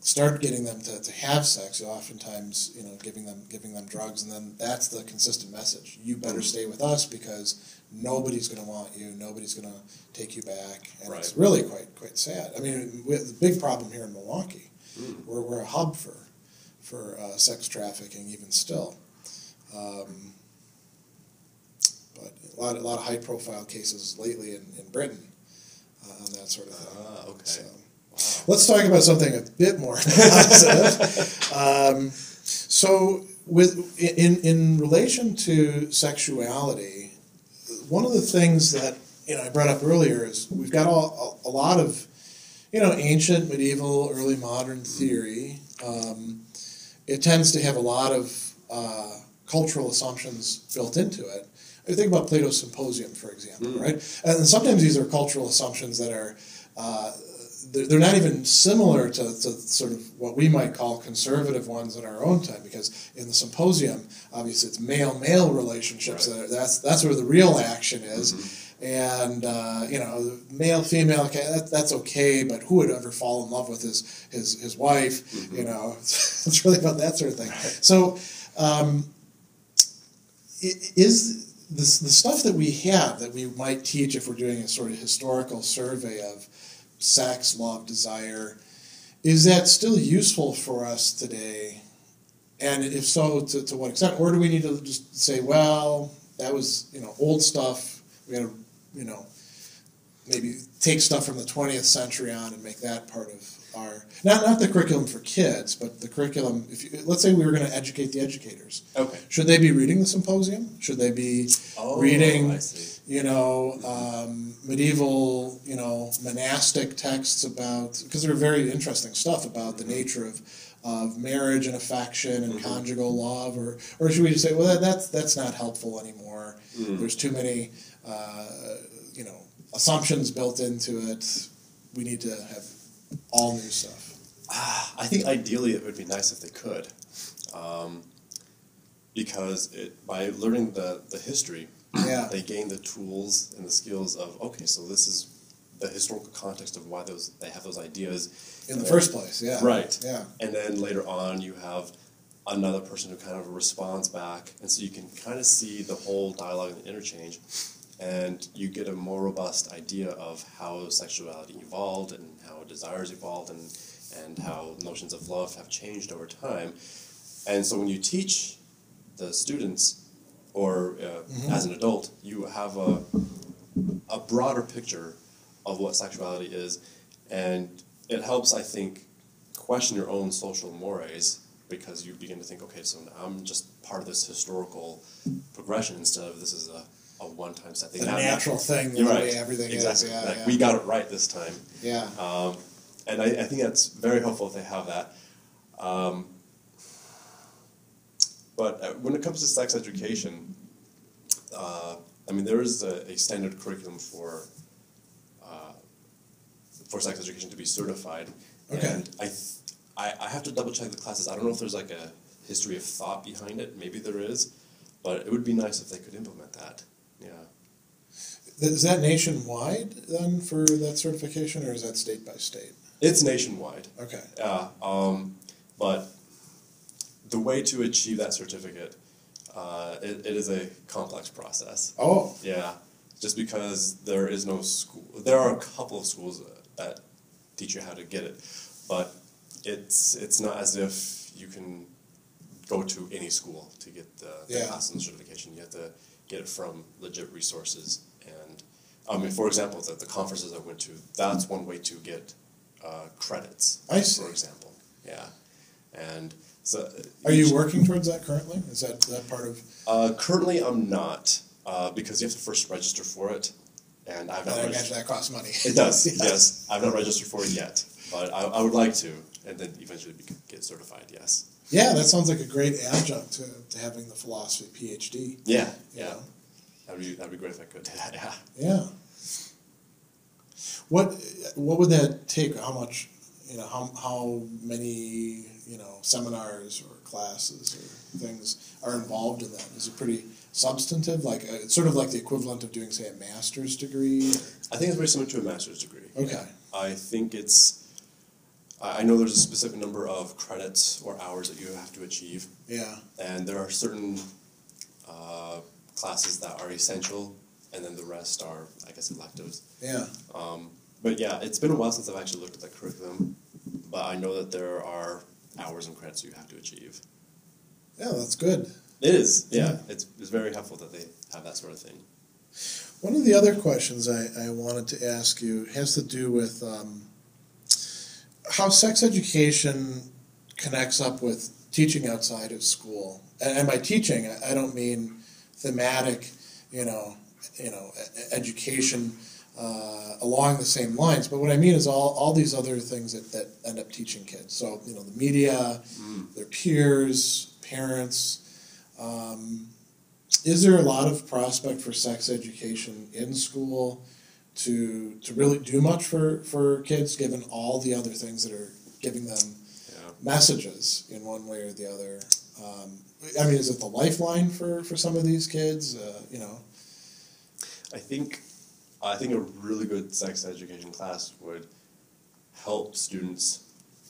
start getting them to have sex. Oftentimes giving them drugs, and then that's the consistent message: you better stay with us because nobody's going to want you, nobody's going to take you back, and it's really quite sad. I mean, we have the big problem here in Milwaukee. We're a hub for sex trafficking even still. But a lot of high profile cases lately in Britain on that sort of thing. Okay. So, wow. Let's talk about something a bit more positive. So in relation to sexuality, one of the things that I brought up earlier is we've got a lot of ancient, medieval, early modern theory. It tends to have a lot of cultural assumptions built into it. I think about Plato's Symposium, for example, right? And sometimes these are cultural assumptions that are they're not even similar to sort of what we might call conservative ones in our own time, because in the Symposium, obviously it's male-male relationships. Right. That's where the real action is. And male-female, okay, that's okay, but who would ever fall in love with his wife? It's really about that sort of thing. So is the stuff that we have that we might teach if we're doing a sort of historical survey of sex, love, desire, is that still useful for us today? And if so, to what extent? Or do we need to just say, well, that was old stuff, we got to maybe take stuff from the 20th century on and make that part of our, not the curriculum for kids, but the curriculum, let's say we were going to educate the educators. Okay. Should they be reading the Symposium? Should they be reading, medieval, monastic texts about, because they're very interesting stuff about the nature of marriage and affection and conjugal love, or should we just say, well, that's not helpful anymore. There's too many, assumptions built into it. We need to have all new stuff. I think ideally it would be nice if they could, because by learning the history, they gain the tools and the skills of, okay, so this is the historical context of why they have those ideas in the first place. Yeah, right. Yeah, and then later on you have another person who kind of responds back, and so you can kind of see the whole dialogue and interchange. And you get a more robust idea of how sexuality evolved and how desires evolved and how notions of love have changed over time. And so when you teach the students, or as an adult, you have a broader picture of what sexuality is, and it helps, I think, question your own social mores, because you begin to think, okay, so I'm just part of this historical progression instead of this is a one-time set thing. The natural thing, the way everything is. Yeah, we got it right this time. Yeah. And I think that's very helpful if they have that. But when it comes to sex education, there is a standard curriculum for sex education to be certified. Okay. And I have to double-check the classes. I don't know if there's like a history of thought behind it. Maybe there is. But it would be nice if they could implement that. Yeah. Is that nationwide then for that certification, or is that state by state? It's nationwide. Okay. But the way to achieve that certificate, it is a complex process. Oh. Yeah. Just because there is no school. There are a couple of schools that teach you how to get it, but it's not as if you can go to any school to get the class and the certification. You have to get it from legit resources. And for example, the conferences I went to, that's one way to get credits. I see. For example, yeah. And so, are you working towards that currently? Is that part of? Currently, I'm not, because you have to first register for it, and I've not. I imagine that costs money. It does. Yes, I've not registered for it yet, but I would like to, and then eventually get certified. Yes. Yeah, that sounds like a great adjunct to having the philosophy PhD. Yeah, you know? That'd be great if I could do that. Yeah. Yeah. What would that take? How much? How many seminars or classes or things are involved in that? Is it pretty substantive? Like it's sort of like the equivalent of doing, say, a master's degree. I think it's very similar to a master's degree. Okay. Yeah. I think I know there's a specific number of credits or hours that you have to achieve. Yeah. And there are certain classes that are essential, and then the rest are, I guess, electives. Yeah. But yeah, it's been a while since I've actually looked at the curriculum, but I know that there are hours and credits you have to achieve. Yeah, that's good. It is, yeah. It's very helpful that they have that sort of thing. One of the other questions I wanted to ask you has to do with how sex education connects up with teaching outside of school. And by teaching, I don't mean thematic, education along the same lines. But what I mean is all these other things that end up teaching kids. So, the media, their peers, parents. Is there a lot of prospect for sex education in school to really do much for kids, given all the other things that are giving them messages in one way or the other? Is it the lifeline for some of these kids? I think a really good sex education class would help students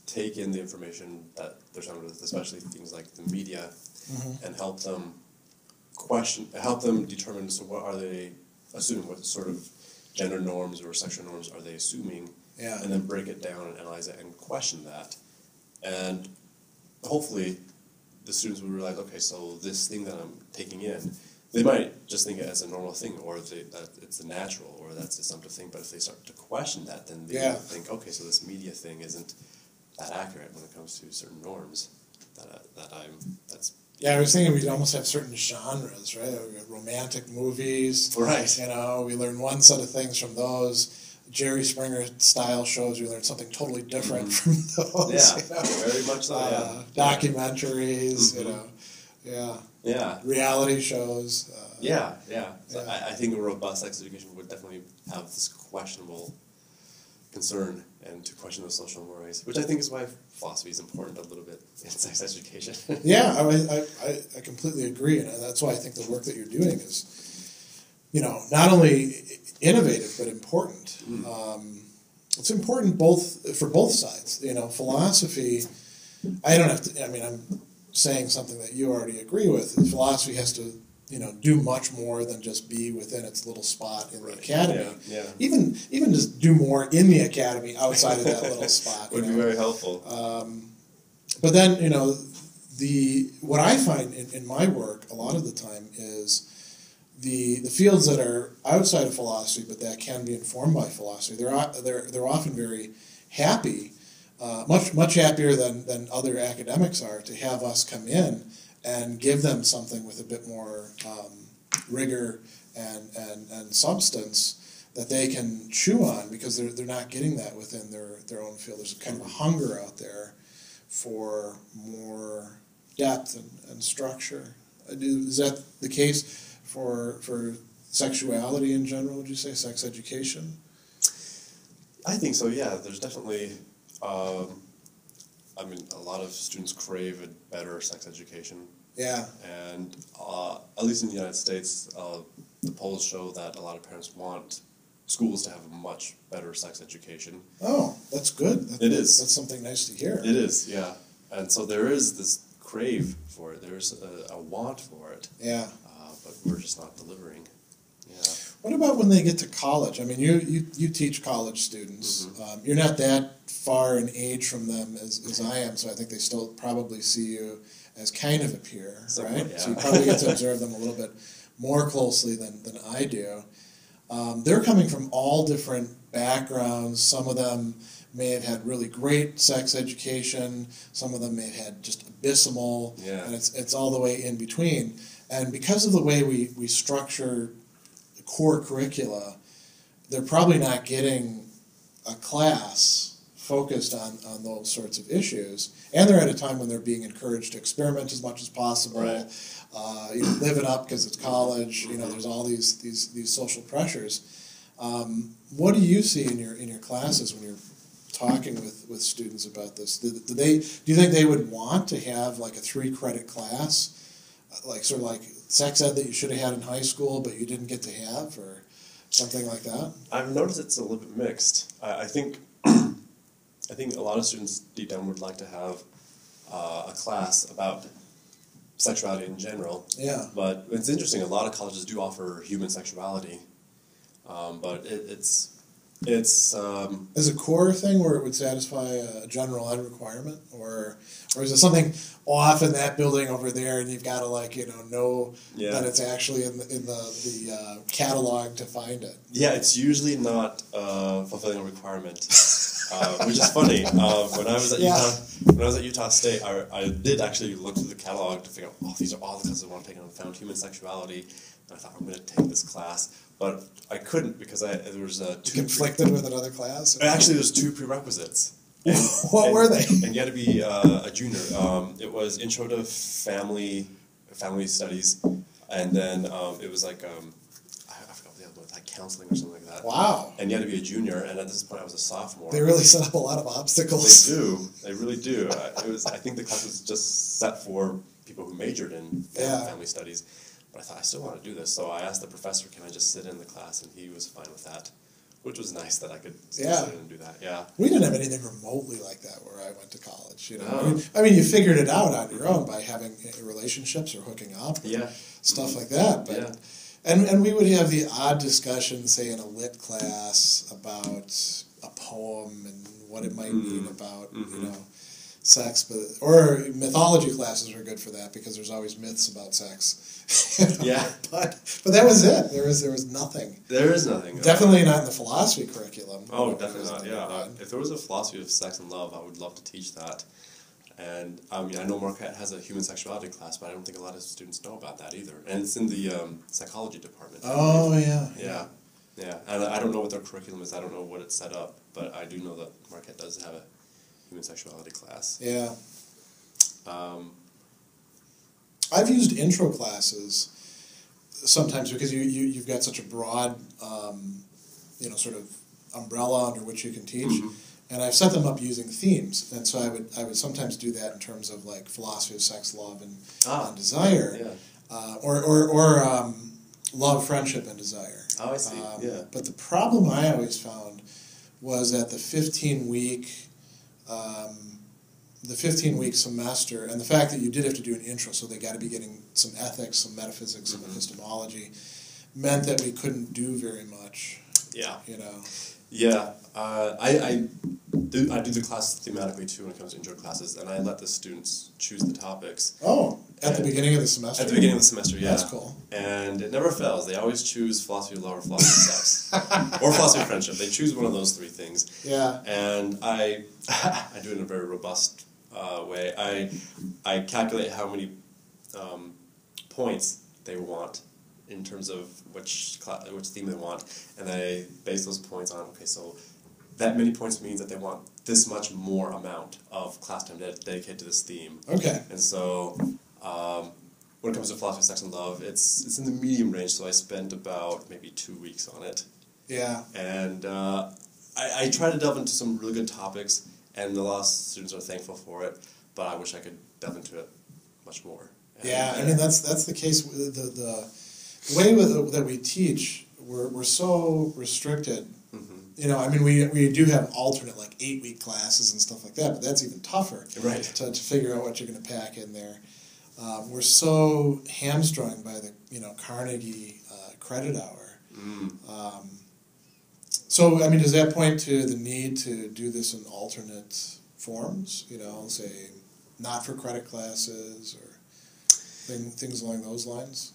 take in the information that they're surrounded with, especially things like the media, and help them determine, so what are they assuming, what sort of gender norms or sexual norms are they assuming, and then break it down and analyze it and question that. And hopefully the students will realize, okay, so this thing that I'm taking in, they might just think it as a normal thing, or that it's a natural, or that's a assumptive thing, but if they start to question that, then they think, okay, so this media thing isn't that accurate when it comes to certain norms I was thinking we'd almost have certain genres, right? We got romantic movies. Right. We learn one set of things from those. Jerry Springer style shows, we learn something totally different from those. Yeah, very much so, documentaries, reality shows. So I think a robust sex education would definitely have this questionable concern and to question those social mores, which I think is why philosophy is important a little bit in sex education. I completely agree, and that's why I think the work that you're doing is, not only innovative but important. It's important for both sides. Philosophy. I don't have to. I'm saying something that you already agree with. Philosophy has to, do much more than just be within its little spot in the academy. Even just do more in the academy outside of that little spot. Would be very helpful. But then, what I find in my work a lot of the time is the fields that are outside of philosophy, but that can be informed by philosophy. They're often very happy, much happier than other academics are, to have us come in and give them something with a bit more rigor and substance that they can chew on, because they're not getting that within their own field. There's kind of a hunger out there for more depth and structure. Is that the case for sexuality in general, would you say, sex education? I think so, yeah. There's definitely, a lot of students crave a better sex education. Yeah. And at least in the United States, the polls show that a lot of parents want schools to have a much better sex education. Oh, that's good. It is. That's something nice to hear. It is, yeah. And so there is this crave for it. There's a want for it. Yeah. But we're just not delivering. Yeah. What about when they get to college? You teach college students. You're not that far in age from them as I am, so I think they still probably see you as kind of a peer, right? Yeah. So you probably get to observe them a little bit more closely than I do. They're coming from all different backgrounds. Some of them may have had really great sex education. Some of them may have had just abysmal, and it's all the way in between. And because of the way we structure core curricula, they're probably not getting a class focused on those sorts of issues, and they're at a time when they're being encouraged to experiment as much as possible, Right. Live it up because it's college. There's all these social pressures. What do you see in your classes when you're talking with students about this? Do you think they would want to have like a 3-credit class, like sort of like sex ed that you should have had in high school but you didn't get to have, or something like that? I've noticed it's a little bit mixed. I think I think a lot of students deep down would like to have a class about sexuality in general. Yeah. But it's interesting. A lot of colleges do offer human sexuality, but it's Is a core thing where it would satisfy a general ed requirement, or is it something off in that building over there, and you've got to know that it's actually in the catalog to find it? Yeah, it's usually not fulfilling a requirement, which is funny. When I was at Utah State, I did actually look through the catalog to figure out, these are all the classes I want to take, and I found human sexuality, and I thought, I'm going to take this class. But I couldn't because there was two... Conflicted with another class? Actually, there's 2 prerequisites. What were they? And you had to be a junior. It was Intro to Family Studies, and then it was like, I forgot what the other one was, like counseling or something like that. Wow. And you had to be a junior, and at this point I was a sophomore. They really set up a lot of obstacles. They do. They really do. I think the class was just set for people who majored in family studies. But I thought, I still want to do this, so I asked the professor, can I just sit in the class, and he was fine with that, which was nice that I could sit in and do that, We didn't have anything remotely like that where I went to college, I mean, you figured it out on your own by having relationships or hooking up, stuff like that, but... And we would have the odd discussion, say, in a lit class about a poem and what it might mean about, sex, or mythology classes are good for that because there's always myths about sex. But that was it. There was nothing. There is nothing. Definitely not in the philosophy curriculum. Oh, definitely not. Yeah. If there was a philosophy of sex and love, I would love to teach that. And I know Marquette has a human sexuality class, but I don't think a lot of students know about that either. And it's in the psychology department. Oh, yeah. Yeah. And I don't know what their curriculum is. I don't know what it's set up, but I do know that Marquette does have a human sexuality class. Yeah. I've used intro classes sometimes because you've got such a broad, sort of umbrella under which you can teach, and I've set them up using themes, and so I would sometimes do that in terms of like philosophy of sex, love, and desire, or love, friendship, and desire. Oh, I see. But the problem I always found was that the 15-week semester, and the fact that you did have to do an intro, so they got to be getting some ethics, some metaphysics, some epistemology, meant that we couldn't do very much. Yeah. Yeah. I do the class thematically too when it comes to intro classes, and I let the students choose the topics. Oh, at the beginning of the semester? At the beginning of the semester, yeah. That's cool. And it never fails. They always choose philosophy of love or philosophy of sex. Or philosophy of friendship. They choose one of those 3 things. Yeah. And I do it in a very robust way. I calculate how many points they want in terms of which theme they want, and I base those points on, so that many points means that they want this much more amount of class time dedicated to this theme. Okay. And so when it comes to philosophy, sex, and love, it's in the medium range, so I spent about maybe 2 weeks on it. Yeah. And I try to delve into some really good topics, and a lot of students are thankful for it, but I wish I could delve into it much more. I mean, that's the case with the way that we teach. We're so restricted. I mean, we do have alternate 8-week classes and stuff like that, but that's even tougher to figure out what you're going to pack in there. We're so hamstrung by the Carnegie credit hour. So I mean, does that point to the need to do this in alternate forms? Say not for credit classes or things along those lines?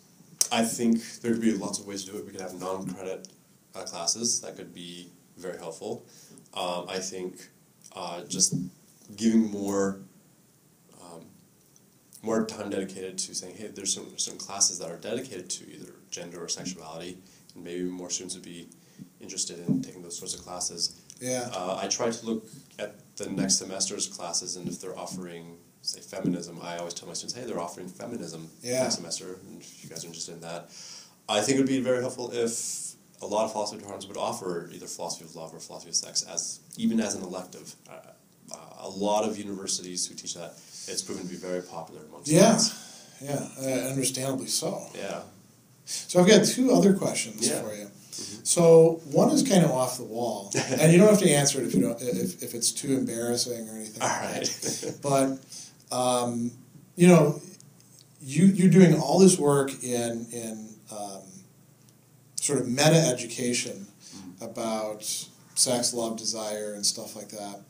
I think there could be lots of ways to do it. We could have non-credit classes. That could be very helpful. I think just giving more time dedicated to saying, hey, there's certain classes that are dedicated to either gender or sexuality, and maybe more students would be interested in taking those sorts of classes. Yeah. I try to look at the next semester's classes, and if they're offering, say, feminism, I always tell my students, hey, they're offering feminism next semester, and if you guys are interested in that. I think it would be very helpful if a lot of philosophy departments would offer either philosophy of love or philosophy of sex even as an elective. A lot of universities who teach that, it's proven to be very popular among students. Yeah, understandably so. Yeah. So I've got two other questions for you. Mm-hmm. So one is kind of off the wall, and you don't have to answer it if you don't, if it's too embarrassing or anything. All like right. that. But you know, you're doing all this work in sort of meta education about sex, love, desire, and stuff like that.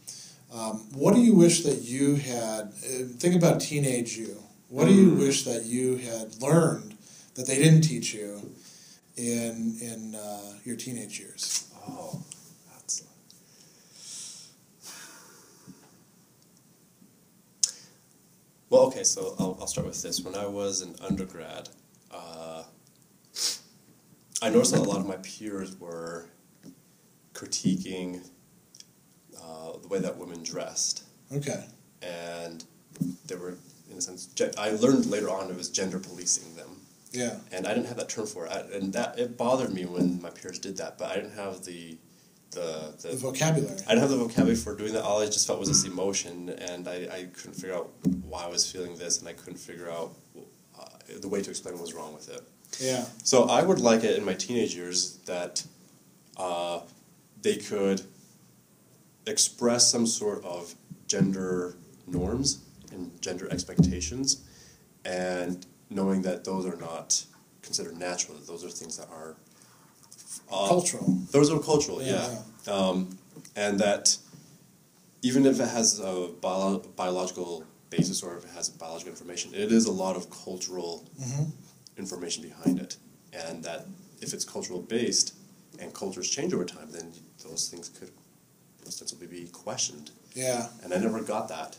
What do you wish that you had? Think about teenage you. What do you wish that you had learned that they didn't teach you in your teenage years? Oh, that's... Well, okay, so I'll start with this. When I was an undergrad, I noticed that a lot of my peers were critiquing the way that women dressed. Okay. And they were, in a sense, I learned later on it was gender policing them. Yeah. And I didn't have that term for it, and that it bothered me when my peers did that. But I didn't have the vocabulary. I didn't have the vocabulary for doing that. All I just felt was this emotion, and I couldn't figure out why I was feeling this, and I couldn't figure out the way to explain what was wrong with it. Yeah. So I would like it in my teenage years that they could express some sort of gender norms and gender expectations, and knowing that those are not considered natural, that those are things that are cultural. Those are cultural, yeah. And that even if it has a biological basis or if it has biological information, it is a lot of cultural information behind it. And that if it's cultural based and cultures change over time, then those things could ostensibly be questioned. Yeah. And I never got that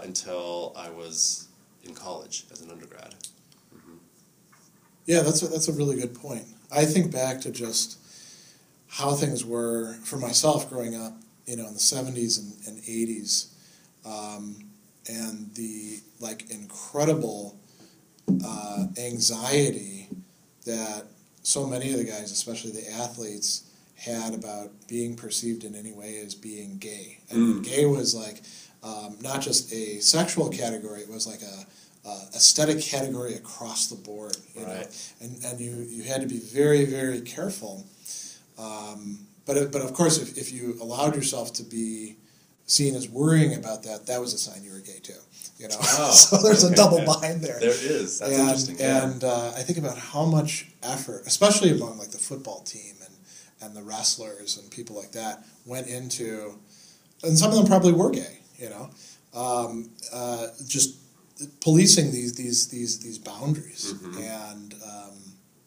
until I was in college as an undergrad. Yeah, that's a really good point. I think back to just how things were for myself growing up, in the 70s and 80s, and the incredible anxiety that so many of the guys, especially the athletes, had about being perceived in any way as being gay. And gay was not just a sexual category; it was like a aesthetic category across the board, you know, and you had to be very, very careful. But of course, if you allowed yourself to be seen as worrying about that, that was a sign you were gay too. So there's a double bind there. There is. That's interesting. Yeah. And I think about how much effort, especially among the football team and the wrestlers and people like that, went into, and some of them probably were gay. Just policing these boundaries,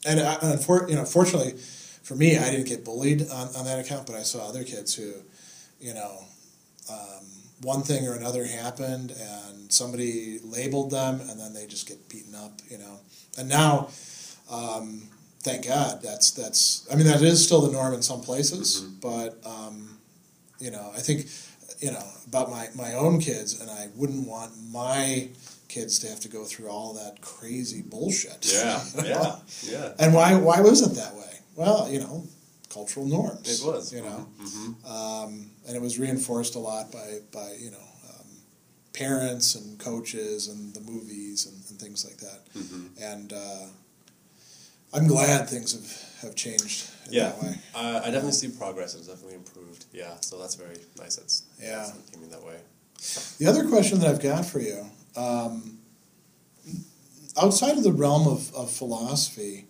and fortunately for me, I didn't get bullied on that account, but I saw other kids who, one thing or another happened, and somebody labeled them, and then they just get beaten up, And now, thank God, that's. I mean, that is still the norm in some places, but I think, about my own kids, and I wouldn't want my kids to have to go through all that crazy bullshit. Yeah. And why was it that way? Well, cultural norms. It was. And it was reinforced a lot by parents and coaches and the movies and things like that. And I'm glad things have changed in that way. I definitely see progress. It's definitely improved. Yeah, so that's very nice. It came in that way. The other question that I've got for you, outside of the realm of philosophy,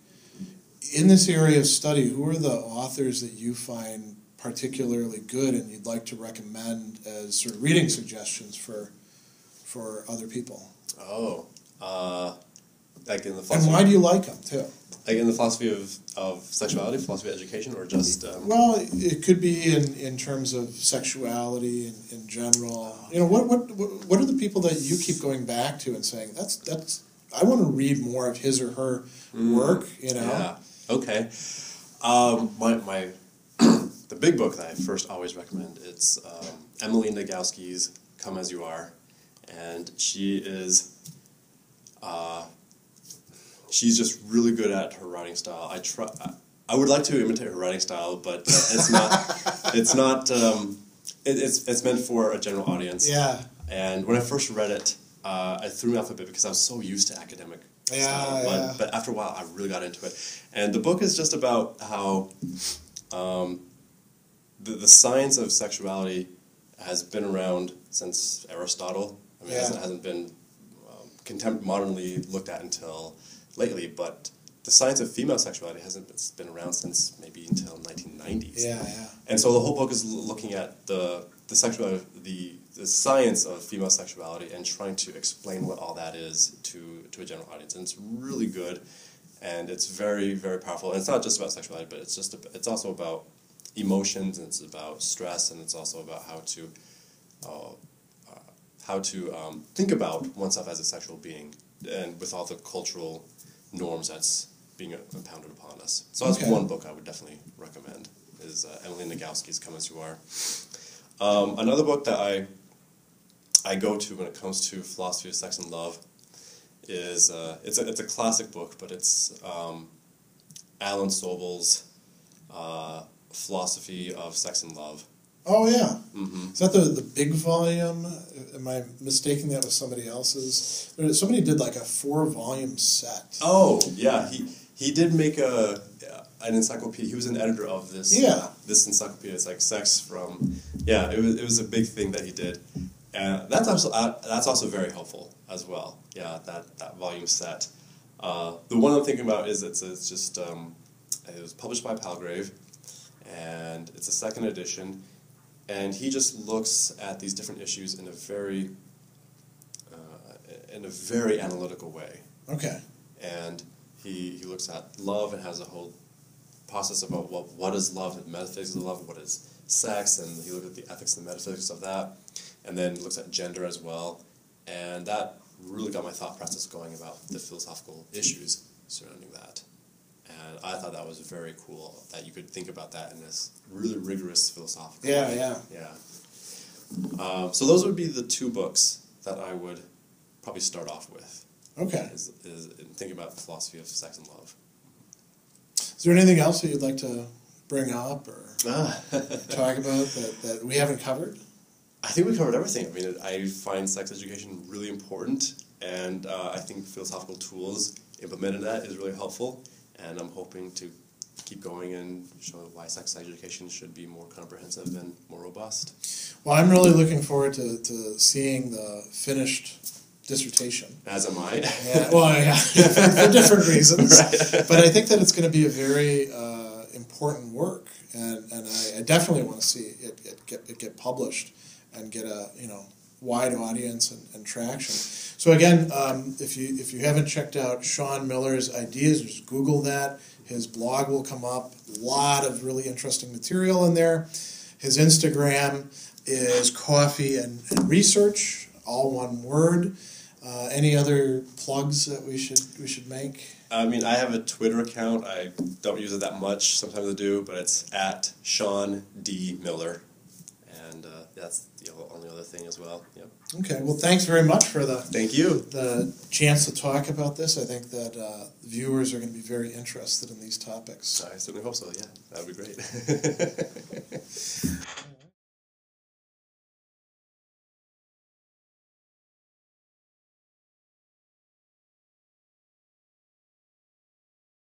in this area of study, who are the authors that you find particularly good and you'd like to recommend as sort of reading suggestions for other people? Like in the philosophy. And why do you like them too? Like in the philosophy of sexuality, philosophy of education, or just... Well, it could be in terms of sexuality in general. What are the people that you keep going back to and saying, that's I want to read more of his or her work, Yeah, okay. My the big book that I first always recommend. It's Emily Nagoski's Come As You Are, and she is she's just really good at her writing style. I would like to imitate her writing style, but it's not. It's meant for a general audience. Yeah. And when I first read it, it threw me off a bit because I was so used to academic style. But after a while, I really got into it. And the book is just about how the science of sexuality has been around since Aristotle. I mean, it hasn't been modernly looked at until lately, but the science of female sexuality hasn't been around since maybe until 1990s. Yeah. And so the whole book is looking at the science of female sexuality and trying to explain what all that is to a general audience. And it's really good, and it's very, very powerful. And it's not just about sexuality, but it's also about emotions, and it's about stress, and it's also about how to think about oneself as a sexual being, and with all the cultural norms that's being impounded upon us. So that's one book I would definitely recommend, is Emily Nagoski's Come As You Are. Another book that I go to when it comes to philosophy of sex and love is, it's a classic book, but it's Alan Sobel's Philosophy of Sex and Love. Oh, yeah. Mm-hmm. Is that the big volume? Am I mistaking that with somebody else's? Somebody did like a 4-volume set. Oh, yeah. He did make an encyclopedia. He was an editor of this. Yeah. This encyclopedia. It's like sex from. Yeah, it was a big thing that he did, and that's also very helpful as well. Yeah, that volume set. The one I'm thinking about is it was published by Palgrave, and it's a second edition, and he just looks at these different issues in a very analytical way. Okay. And he looks at love and has a whole process about what is love, and metaphysics of love, what is sex, and he looked at the ethics and metaphysics of that, and then looks at gender as well, and that really got my thought process going about the philosophical issues surrounding that. And I thought that was very cool that you could think about that in this really rigorous philosophical way. Yeah. So those would be the 2 books that I would probably start off with. Okay. Is thinking about the philosophy of sex and love. Is there anything else that you'd like to bring up or talk about that we haven't covered? I think we covered everything. I mean, I find sex education really important, and I think philosophical tools implemented in that is really helpful, and I'm hoping to keep going and show why sex education should be more comprehensive and more robust. Well, I'm really looking forward to seeing the finished dissertation. As am I. Yeah, well, yeah, for different reasons. Right. But I think that it's going to be a very important work, and I definitely want to see it get published and get a wide audience and traction. So again, if you haven't checked out Shaun Miller's ideas, just Google that. His blog will come up. A lot of really interesting material in there. His Instagram is Coffee and Research, all one word. Any other plugs that we should make? I mean, I have a Twitter account. I don't use it that much. Sometimes I do, but it's at Shaun D. Miller. And that's the only other thing as well. Yep. Okay, well, thanks very much for Thank you. The chance to talk about this. I think that viewers are going to be very interested in these topics. I certainly hope so, yeah. That would be great.